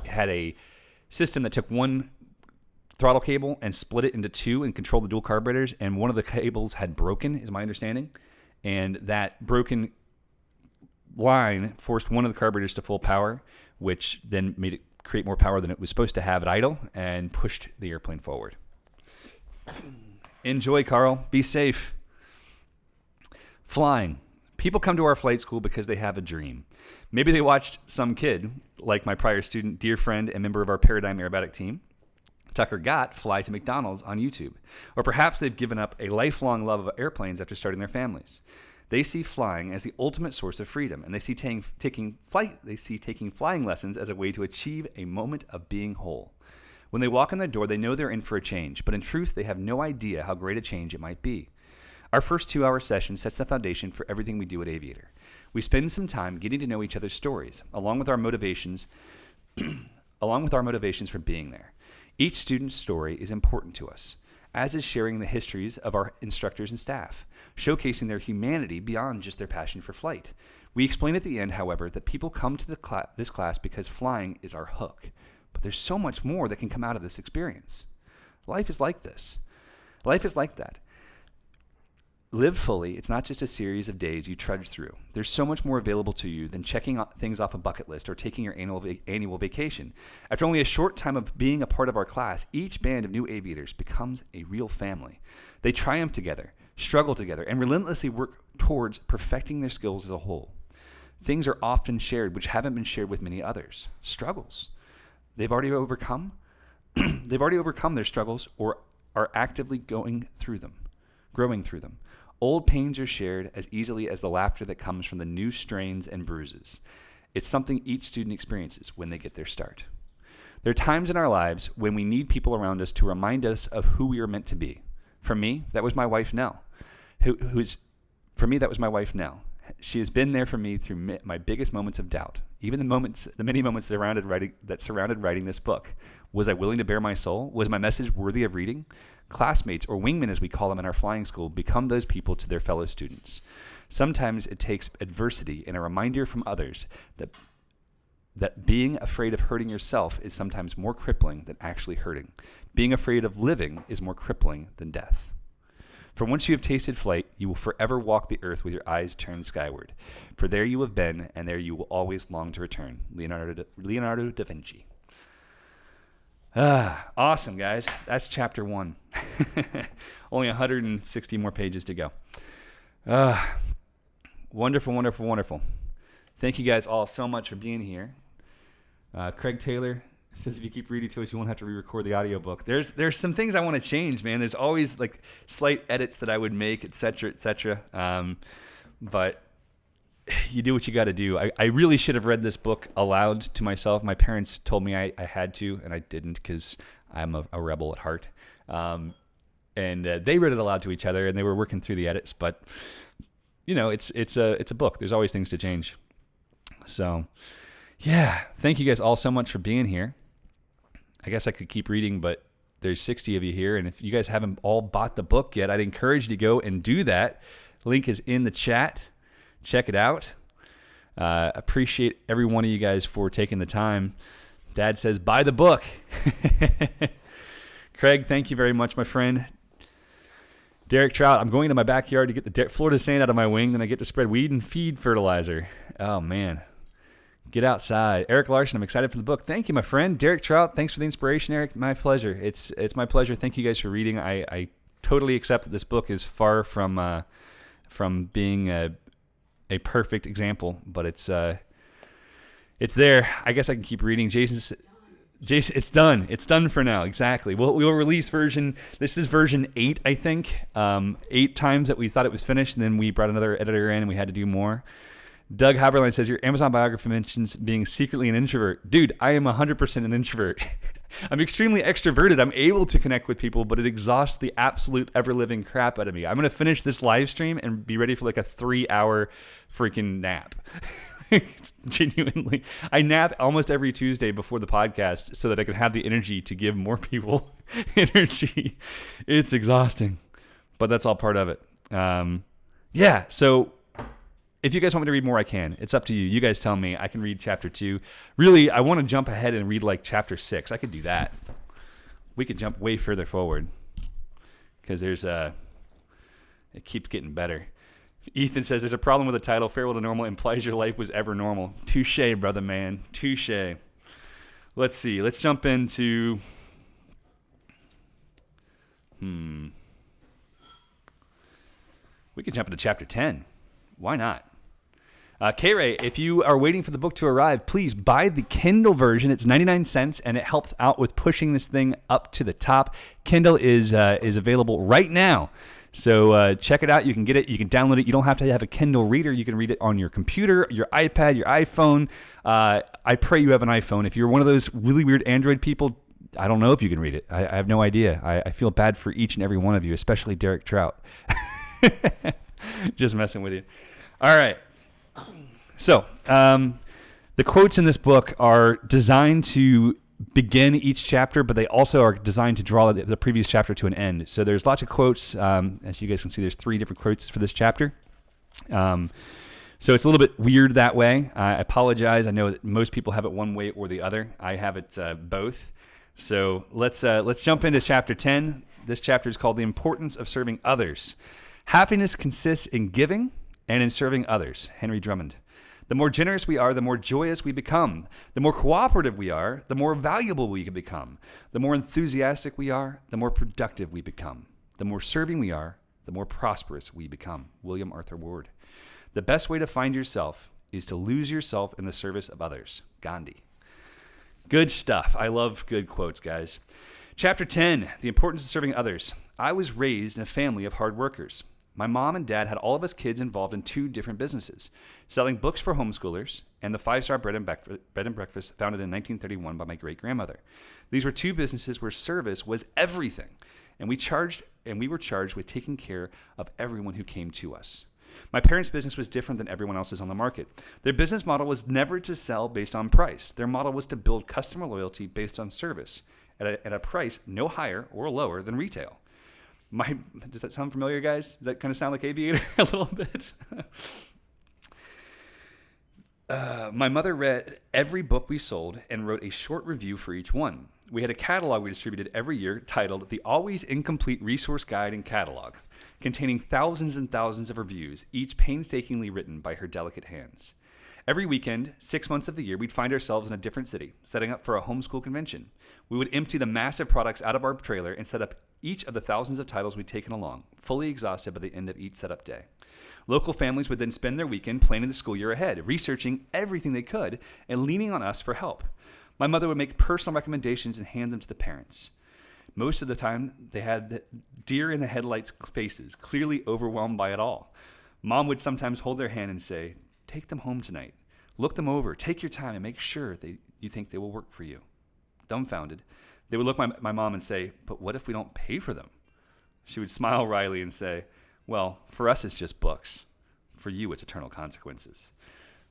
had a system that took one throttle cable and split it into two and controlled the dual carburetors, and one of the cables had broken, is my understanding, and that broken line forced one of the carburetors to full power, which then made it create more power than it was supposed to have at idle and pushed the airplane forward. Enjoy, Carl. Be safe. Flying. People come to our flight school because they have a dream. Maybe they watched some kid, like my prior student, dear friend, and member of our Paradigm Aerobatic team, Tucker Gott, fly to McDonald's on YouTube. Or perhaps they've given up a lifelong love of airplanes after starting their families. They see flying as the ultimate source of freedom, and they see taking flying lessons as a way to achieve a moment of being whole. When they walk in their door, they know they're in for a change, but in truth, they have no idea how great a change it might be. Our first 2-hour session sets the foundation for everything we do at Aviator. We spend some time getting to know each other's stories, along with our motivations for being there. Each student's story is important to us, as is sharing the histories of our instructors and staff, showcasing their humanity beyond just their passion for flight. We explain at the end, however, that people come to this class because flying is our hook. But there's so much more that can come out of this experience. Life is like this. Life is like that. Live fully. It's not just a series of days you trudge through. There's so much more available to you than checking things off a bucket list or taking your annual vacation. After only a short time of being a part of our class, each band of new aviators becomes a real family. They triumph together, struggle together, and relentlessly work towards perfecting their skills as a whole. Things are often shared which haven't been shared with many others. Struggles. They've already overcome their struggles or are actively growing through them. Old pains are shared as easily as the laughter that comes from the new strains and bruises. It's something each student experiences when they get their start. There are times in our lives when we need people around us to remind us of who we are meant to be. For me, that was my wife, Nell. She has been there for me through my biggest moments of doubt, even the many moments that surrounded writing this book. Was I willing to bare my soul? Was my message worthy of reading? Classmates, or wingmen as we call them in our flying school, become those people to their fellow students. Sometimes it takes adversity and a reminder from others that being afraid of hurting yourself is sometimes more crippling than actually hurting. Being afraid of living is more crippling than death. For once you have tasted flight, you will forever walk the earth with your eyes turned skyward. For there you have been, and there you will always long to return. Leonardo da Vinci. Awesome, guys. That's chapter 1. Only 160 more pages to go. Wonderful, wonderful, wonderful. Thank you guys all so much for being here. Craig Taylor says if you keep reading to us, you won't have to re-record the audiobook. There's some things I want to change, man. There's always like slight edits that I would make, etc., etc. But you do what you got to do. I really should have read this book aloud to myself. My parents told me I had to, and I didn't because I'm a rebel at heart. And they read it aloud to each other, and they were working through the edits. But you know, it's a book. There's always things to change. So, yeah, thank you guys all so much for being here. I guess I could keep reading, but there's 60 of you here, and if you guys haven't all bought the book yet, I'd encourage you to go and do that. Link is in the chat. Check it out. Appreciate every one of you guys for taking the time. Dad says, buy the book. Craig, thank you very much, my friend. Derek Trout, I'm going to my backyard to get the Florida sand out of my wing, then I get to spread weed and feed fertilizer. Oh, man. Get outside. Eric Larson, I'm excited for the book. Thank you, my friend. Derek Trout, thanks for the inspiration, Eric. My pleasure. It's my pleasure. Thank you guys for reading. I totally accept that this book is far from being a perfect example, but it's there. I guess I can keep reading. Jason, it's done. It's done for now. Exactly. We'll release this is version 8, I think. 8 times that we thought it was finished, and then we brought another editor in, and we had to do more. Doug Haberline says, your Amazon biography mentions being secretly an introvert. Dude, I am 100% an introvert. I'm extremely extroverted. I'm able to connect with people, but it exhausts the absolute ever-living crap out of me. I'm going to finish this live stream and be ready for like a 3-hour freaking nap. Genuinely. I nap almost every Tuesday before the podcast so that I can have the energy to give more people energy. It's exhausting, but that's all part of it. Yeah, so if you guys want me to read more, I can. It's up to you. You guys tell me. I can read chapter 2. Really, I want to jump ahead and read like chapter 6. I could do that. We could jump way further forward because it keeps getting better. Ethan says, there's a problem with the title. Farewell to Normal implies your life was ever normal. Touche, brother man. Touche. Let's see. Let's jump into... We could jump into chapter 10. Why not? K-Ray, if you are waiting for the book to arrive, please buy the Kindle version. It's 99 cents, and it helps out with pushing this thing up to the top. Kindle is available right now. So check it out. You can get it. You can download it. You don't have to have a Kindle reader. You can read it on your computer, your iPad, your iPhone. I pray you have an iPhone. If you're one of those really weird Android people, I don't know if you can read it. I have no idea. I feel bad for each and every one of you, especially Derek Trout. Just messing with you. All right. So the quotes in this book are designed to begin each chapter, but they also are designed to draw the previous chapter to an end. So there's lots of quotes. As you guys can see, there's 3 different quotes for this chapter. So it's a little bit weird that way. I apologize. I know that most people have it one way or the other. I have it both. So let's jump into chapter 10. This chapter is called The Importance of Serving Others. Happiness consists in giving and in serving others. Henry Drummond. The more generous we are, the more joyous we become. The more cooperative we are, the more valuable we can become. The more enthusiastic we are, the more productive we become. The more serving we are, the more prosperous we become. William Arthur Ward. The best way to find yourself is to lose yourself in the service of others. Gandhi. Good stuff. I love good quotes, guys. Chapter 10, The Importance of Serving Others. I was raised in a family of hard workers. My mom and dad had all of us kids involved in 2 different businesses, selling books for homeschoolers and the 5-star bread and breakfast founded in 1931 by my great-grandmother. These were 2 businesses where service was everything, and we were charged with taking care of everyone who came to us. My parents' business was different than everyone else's on the market. Their business model was never to sell based on price. Their model was to build customer loyalty based on service at a price no higher or lower than retail. Does that sound familiar, guys? Does that kind of sound like Aviator a little bit? My mother read every book we sold and wrote a short review for each one. We had a catalog we distributed every year titled The Always Incomplete Resource Guide and Catalog. containing thousands and thousands of reviews, each painstakingly written by her delicate hands. Every weekend, 6 months of the year, we'd find ourselves in a different city, setting up for a homeschool convention. We would empty the massive products out of our trailer and set up each of the thousands of titles we'd taken along, fully exhausted by the end of each setup day. Local families would then spend their weekend planning the school year ahead, researching everything they could, and leaning on us for help. My mother would make personal recommendations and hand them to the parents. Most of the time, they had the deer in the headlights faces, clearly overwhelmed by it all. Mom would sometimes hold their hand and say, "Take them home tonight. Look them over. Take your time and make sure you think they will work for you." Dumbfounded, they would look at my mom and say, "But what if we don't pay for them?" She would smile wryly and say, "Well, for us it's just books. For you it's eternal consequences."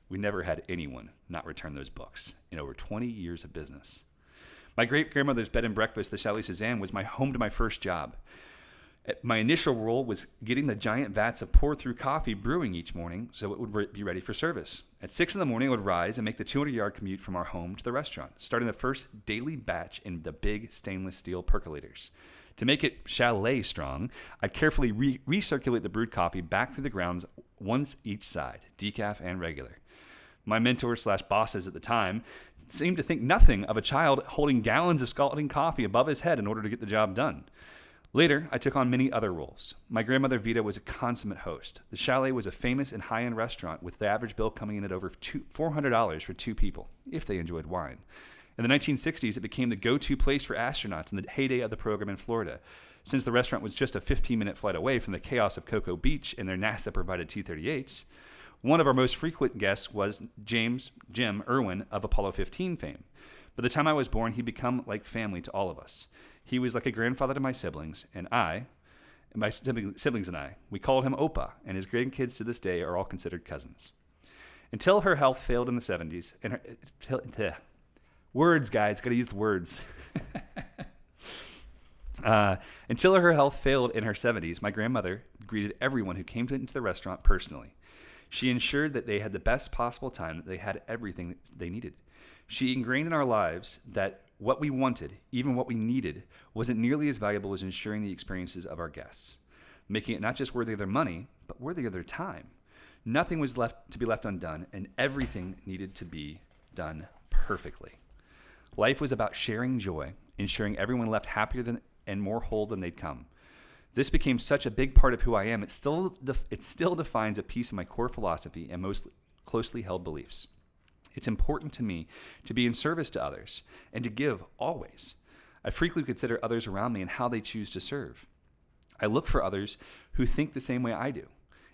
We never had anyone not return those books in over 20 years of business. My great-grandmother's bed and breakfast, the Chalet Suzanne, was my home to my first job. My initial role was getting the giant vats of pour-through coffee brewing each morning so it would be ready for service. At 6 in the morning, I would rise and make the 200-yard commute from our home to the restaurant, starting the first daily batch in the big stainless steel percolators. To make it chalet strong, I'd carefully recirculate the brewed coffee back through the grounds once each side, decaf and regular. My mentors/bosses at the time seemed to think nothing of a child holding gallons of scalding coffee above his head in order to get the job done. Later, I took on many other roles. My grandmother Vita was a consummate host. The Chalet was a famous and high-end restaurant with the average bill coming in at over $400 for 2 people, if they enjoyed wine. In the 1960s, it became the go-to place for astronauts in the heyday of the program in Florida. Since the restaurant was just a 15-minute flight away from the chaos of Cocoa Beach and their NASA-provided T-38s, one of our most frequent guests was Jim Irwin of Apollo 15 fame. By the time I was born, he'd become like family to all of us. He was like a grandfather to my siblings, and my siblings and I, we called him Opa, and his grandkids to this day are all considered cousins. Until her health failed in the 70s, words, guys, gotta use the words. Until her health failed in her 70s, my grandmother greeted everyone who came into the restaurant personally. She ensured that they had the best possible time, that they had everything they needed. She ingrained in our lives that what we wanted, even what we needed, wasn't nearly as valuable as ensuring the experiences of our guests, making it not just worthy of their money, but worthy of their time. Nothing was left to be left undone, and everything needed to be done perfectly. Life was about sharing joy, ensuring everyone left happier and more whole than they'd come. This became such a big part of who I am. It still defines a piece of my core philosophy and most closely held beliefs. It's important to me to be in service to others and to give always. I frequently consider others around me and how they choose to serve. I look for others who think the same way I do,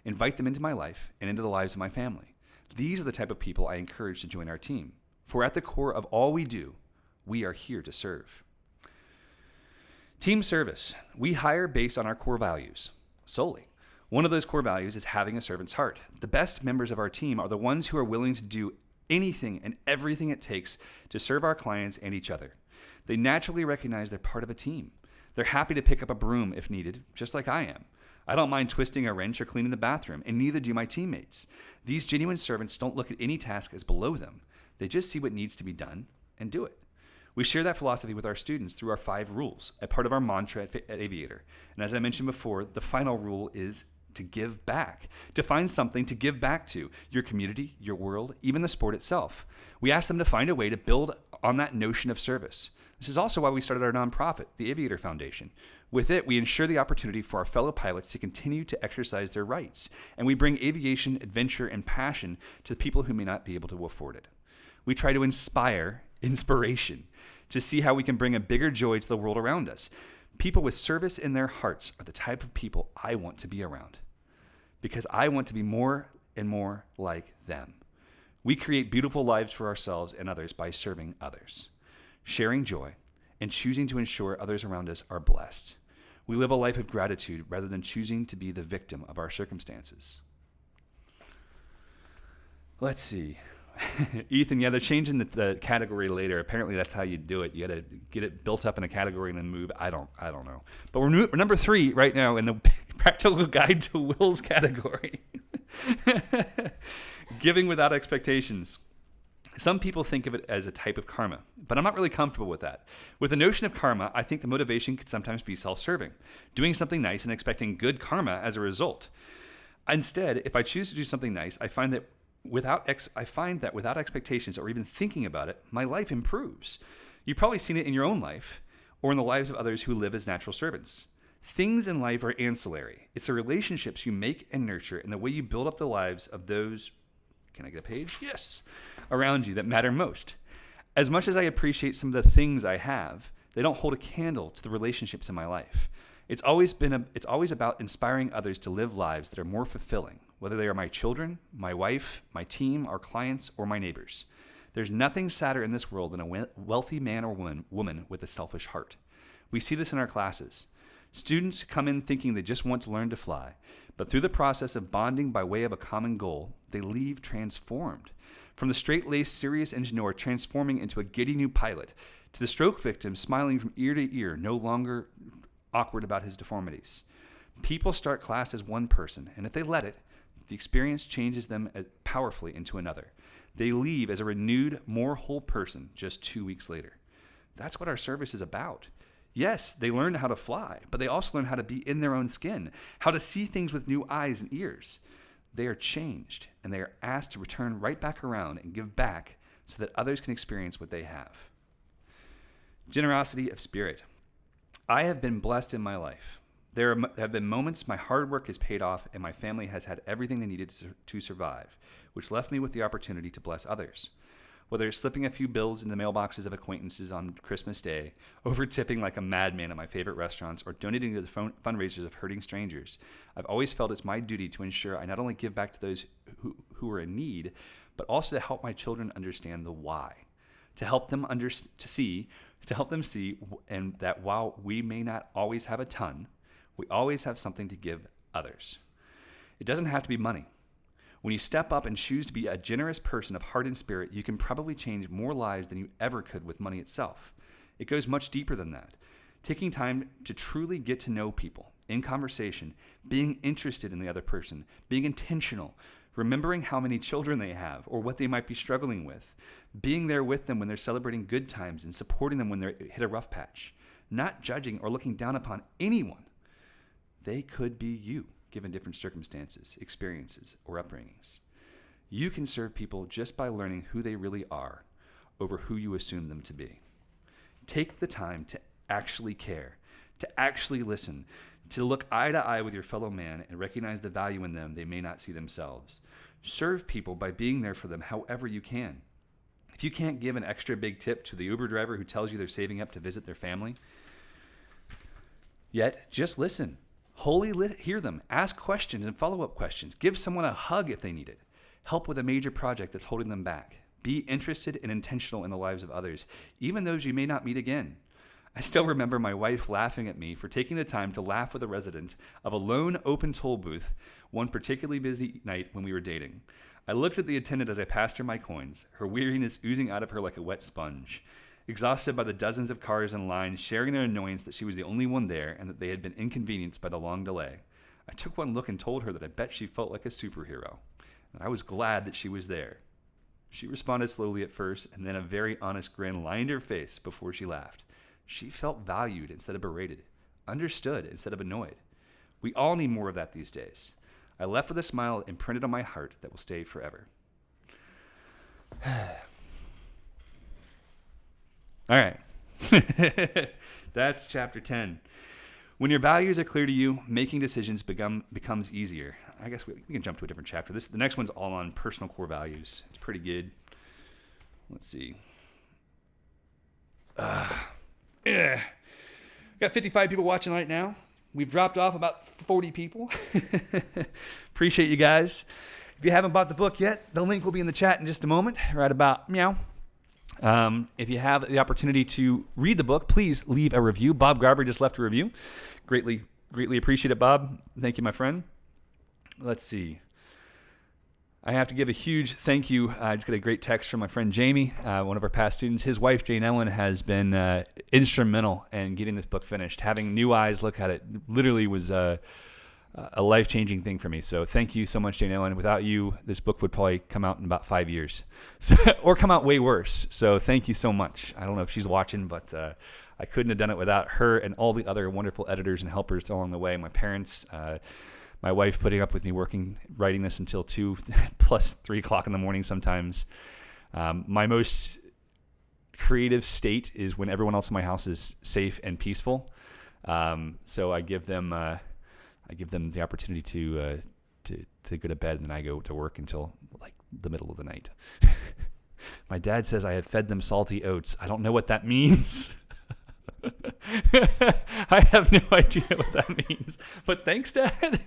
invite them into my life and into the lives of my family. These are the type of people I encourage to join our team. For at the core of all we do, we are here to serve. Team service. We hire based on our core values, solely. One of those core values is having a servant's heart. The best members of our team are the ones who are willing to do anything and everything it takes to serve our clients and each other. They naturally recognize they're part of a team. They're happy to pick up a broom if needed, just like I am. I don't mind twisting a wrench or cleaning the bathroom, and neither do my teammates. These genuine servants don't look at any task as below them. They just see what needs to be done and do it. We share that philosophy with our students through our 5 rules, a part of our mantra at Aviator. And as I mentioned before, the final rule is to give back, to find something to give back to your community, your world, even the sport itself. We ask them to find a way to build on that notion of service. This is also why we started our nonprofit, the Aviator Foundation. With it, we ensure the opportunity for our fellow pilots to continue to exercise their rights, and we bring aviation, adventure, and passion to people who may not be able to afford it. We try to inspire inspiration to see how we can bring a bigger joy to the world around us. People with service in their hearts are the type of people I want to be around because I want to be more and more like them. We create beautiful lives for ourselves and others by serving others, sharing joy, and choosing to ensure others around us are blessed. We live a life of gratitude rather than choosing to be the victim of our circumstances. Let's see. Ethan, yeah, they're changing the category later. Apparently, that's how you do it. You got to get it built up in a category and then move. I don't know. But we're number 3 right now in the practical guide to wills category. Giving without expectations. Some people think of it as a type of karma, but I'm not really comfortable with that. With the notion of karma, I think the motivation could sometimes be self-serving, doing something nice and expecting good karma as a result. Instead, if I choose to do something nice, I find that without expectations or even thinking about it, my life improves. You've probably seen it in your own life or in the lives of others who live as natural servants. Things in life are ancillary. It's the relationships you make and nurture and the way you build up the lives of those, can I get a page? Yes. Around you that matter most. As much as I appreciate some of the things I have, they don't hold a candle to the relationships in my life. It's always about inspiring others to live lives that are more fulfilling, whether they are my children, my wife, my team, our clients, or my neighbors. There's nothing sadder in this world than a wealthy man or woman with a selfish heart. We see this in our classes. Students come in thinking they just want to learn to fly, but through the process of bonding by way of a common goal, they leave transformed. From the straight-laced, serious engineer transforming into a giddy new pilot, to the stroke victim smiling from ear to ear, no longer awkward about his deformities. People start class as one person, and if they let it, the experience changes them powerfully into another. They leave as a renewed, more whole person just 2 weeks later. That's what our service is about. Yes, they learn how to fly, but they also learn how to be in their own skin, how to see things with new eyes and ears. They are changed, and they are asked to return right back around and give back so that others can experience what they have. Generosity of spirit. I have been blessed in my life. There have been moments my hard work has paid off and my family has had everything they needed to survive, which left me with the opportunity to bless others. Whether it's slipping a few bills in the mailboxes of acquaintances on Christmas Day, over tipping like a madman at my favorite restaurants, or donating to the fundraisers of hurting strangers, I've always felt it's my duty to ensure I not only give back to those who are in need, but also to help my children understand the why, to help them see, and that while we may not always have a ton, we always have something to give others. It doesn't have to be money. When you step up and choose to be a generous person of heart and spirit, you can probably change more lives than you ever could with money itself. It goes much deeper than that. Taking time to truly get to know people, in conversation, being interested in the other person, being intentional, remembering how many children they have or what they might be struggling with, being there with them when they're celebrating good times and supporting them when they hit a rough patch, not judging or looking down upon anyone. They could be you, given different circumstances, experiences, or upbringings. You can serve people just by learning who they really are over who you assume them to be. Take the time to actually care, to actually listen, to look eye to eye with your fellow man and recognize the value in them they may not see themselves. Serve people by being there for them however you can. If you can't give an extra big tip to the Uber driver who tells you they're saving up to visit their family, yet just listen. Hear them. Ask questions and follow-up questions. Give someone a hug if they need it. Help with a major project that's holding them back. Be interested and intentional in the lives of others, even those you may not meet again. I still remember my wife laughing at me for taking the time to laugh with a resident of a lone open toll booth one particularly busy night when we were dating. I looked at the attendant as I passed her my coins, her weariness oozing out of her like a wet sponge. Exhausted by the dozens of cars in line, sharing their annoyance that she was the only one there and that they had been inconvenienced by the long delay. I took one look and told her that I bet she felt like a superhero, and I was glad that she was there. She responded slowly at first, and then a very honest grin lined her face before she laughed. She felt valued instead of berated, understood instead of annoyed. We all need more of that these days. I left with a smile imprinted on my heart that will stay forever. All right. That's chapter 10. When your values are clear to you, making decisions becomes easier. I guess we can jump to a different chapter. The next one's all on personal core values. It's pretty good. Let's see. Yeah. Got 55 people watching right now. We've dropped off about 40 people. Appreciate you guys. If you haven't bought the book yet, the link will be in the chat in just a moment, right about meow. If you have the opportunity to read the book, please leave a review. Bob Garber just left a review. Greatly appreciate it, Bob. Thank you, my friend. Let's see. I have to give a huge thank you. I just got a great text from my friend Jamie, one of our past students. His wife, Jane Ellen, has been instrumental in getting this book finished. Having new eyes look at it literally was a life-changing thing for me. So thank you so much, Jane Ellen. Without you, this book would probably come out in about 5 years, or come out way worse. So thank you so much. I don't know if she's watching, but I couldn't have done it without her and all the other wonderful editors and helpers along the way. My parents, my wife putting up with me writing this until 2 plus 3 o'clock in the morning sometimes. My most creative state is when everyone else in my house is safe and peaceful. So I give them the opportunity to go to bed, and then I go to work until like the middle of the night. My dad says I have fed them salty oats. I don't know what that means. I have no idea what that means. But thanks, Dad.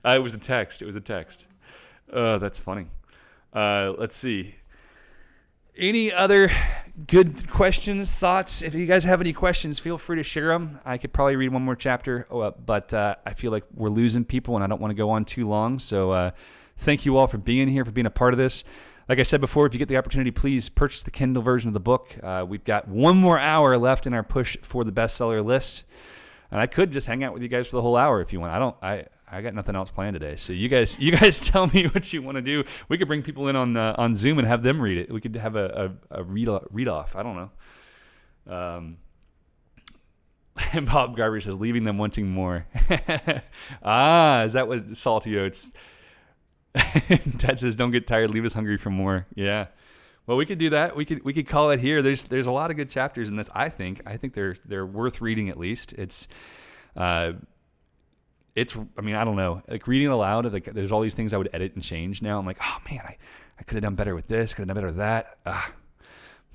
It was a text. That's funny. Let's see. Any other good questions, thoughts? If you guys have any questions, feel free to share them. I could probably read one more chapter, but I feel like we're losing people, and I don't want to go on too long. So thank you all for being here, for being a part of this. Like I said before, if you get the opportunity, please purchase the Kindle version of the book. We've got 1 more hour left in our push for the bestseller list. And I could just hang out with you guys for the whole hour if you want. I got nothing else planned today. So you guys tell me what you want to do. We could bring people in on Zoom and have them read it. We could have a read off. I don't know. And Bob Garber says, leaving them wanting more. Is that what salty oats? Dad says, don't get tired. Leave us hungry for more. Yeah. Well, we could do that. We could call it here. There's a lot of good chapters in this. I think they're worth reading at least. I don't know. Like reading aloud, like there's all these things I would edit and change now. I'm like, oh man, I could have done better with this, could have done better with that.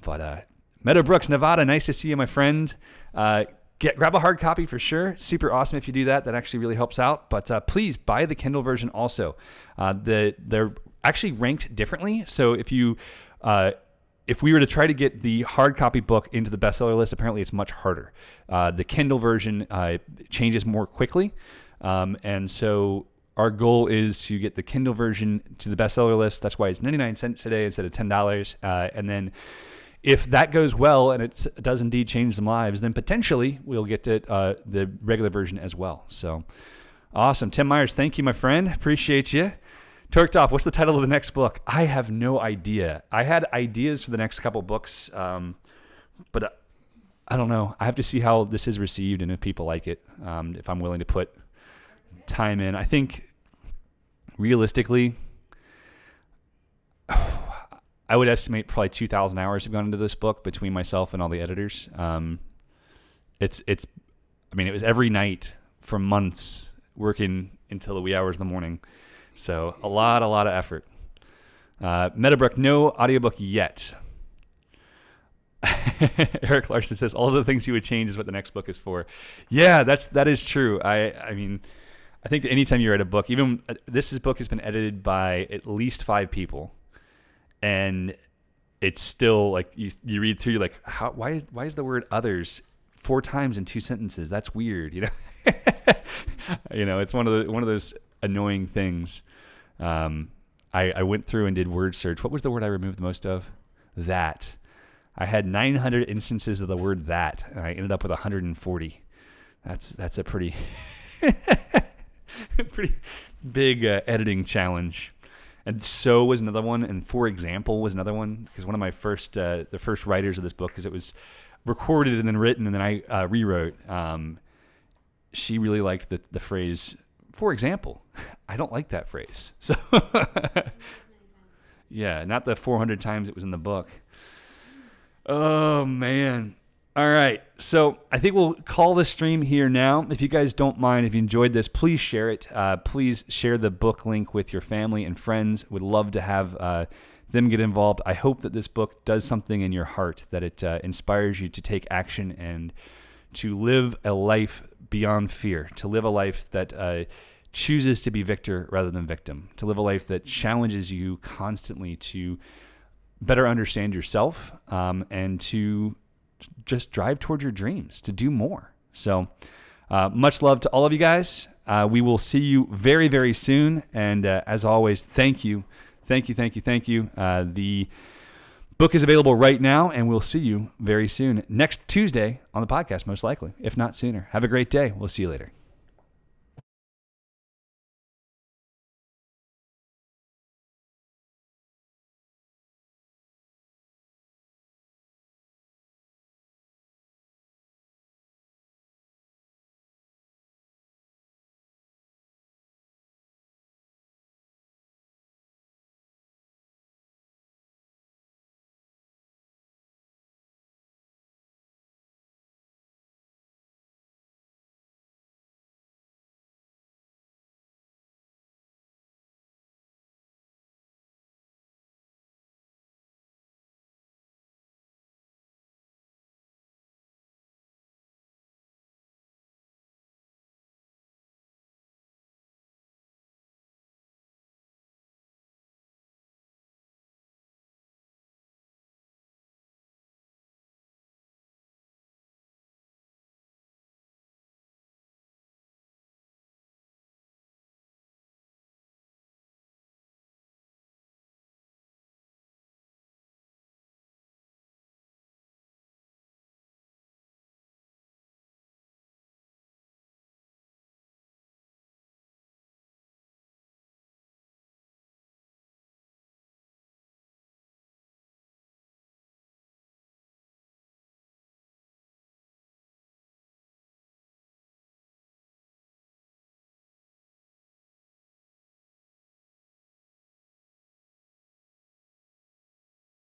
But Meadowbrooks, Nevada, nice to see you, my friend. Grab a hard copy for sure. Super awesome if you do that. That actually really helps out. But please buy the Kindle version also. They're actually ranked differently. So if we were to try to get the hard copy book into the bestseller list, apparently it's much harder. The Kindle version changes more quickly. And so our goal is to get the Kindle version to the bestseller list. That's why it's 99 cents today instead of $10. And then if that goes well and it does indeed change some lives, then potentially we'll get to the regular version as well. So awesome. Tim Myers, thank you, my friend. Appreciate you. Torqued Off, what's the title of the next book? I have no idea. I had ideas for the next couple books, but I don't know. I have to see how this is received and if people like it, if I'm willing to put time in. I think realistically, I would estimate probably 2,000 hours have gone into this book between myself and all the editors. It was every night for months working until the wee hours of the morning. So a lot of effort. Meadowbrook, no audiobook yet. Eric Larson says all of the things he would change is what the next book is for. Yeah, that is true. I think that anytime you write a book, even this book has been edited by at least 5 people, and it's still like you read through, you're like, why is the word others 4 times in 2 sentences? That's weird, you know. It's one of those annoying things. I went through and did word search. What was the word I removed the most of? That. I had 900 instances of the word that, and I ended up with 140. That's a pretty pretty big editing challenge. And so was another one, and for example was another one, because one of my the first writers of this book, because it was recorded and then written and then I rewrote. She really liked the phrase, for example. I don't like that phrase. So yeah, not the 400 times it was in the book. Oh man. All right. So I think we'll call the stream here now. If you guys don't mind, if you enjoyed this, please share it. Please share the book link with your family and friends. Would love to have them get involved. I hope that this book does something in your heart, that it inspires you to take action and to live a life beyond fear, to live a life that chooses to be victor rather than victim, to live a life that challenges you constantly to better understand yourself and to just drive towards your dreams, to do more. So much love to all of you guys. We will see you very, very soon. And as always, thank you. The book is available right now, and we'll see you very soon. Next Tuesday on the podcast, most likely, if not sooner. Have a great day. We'll see you later.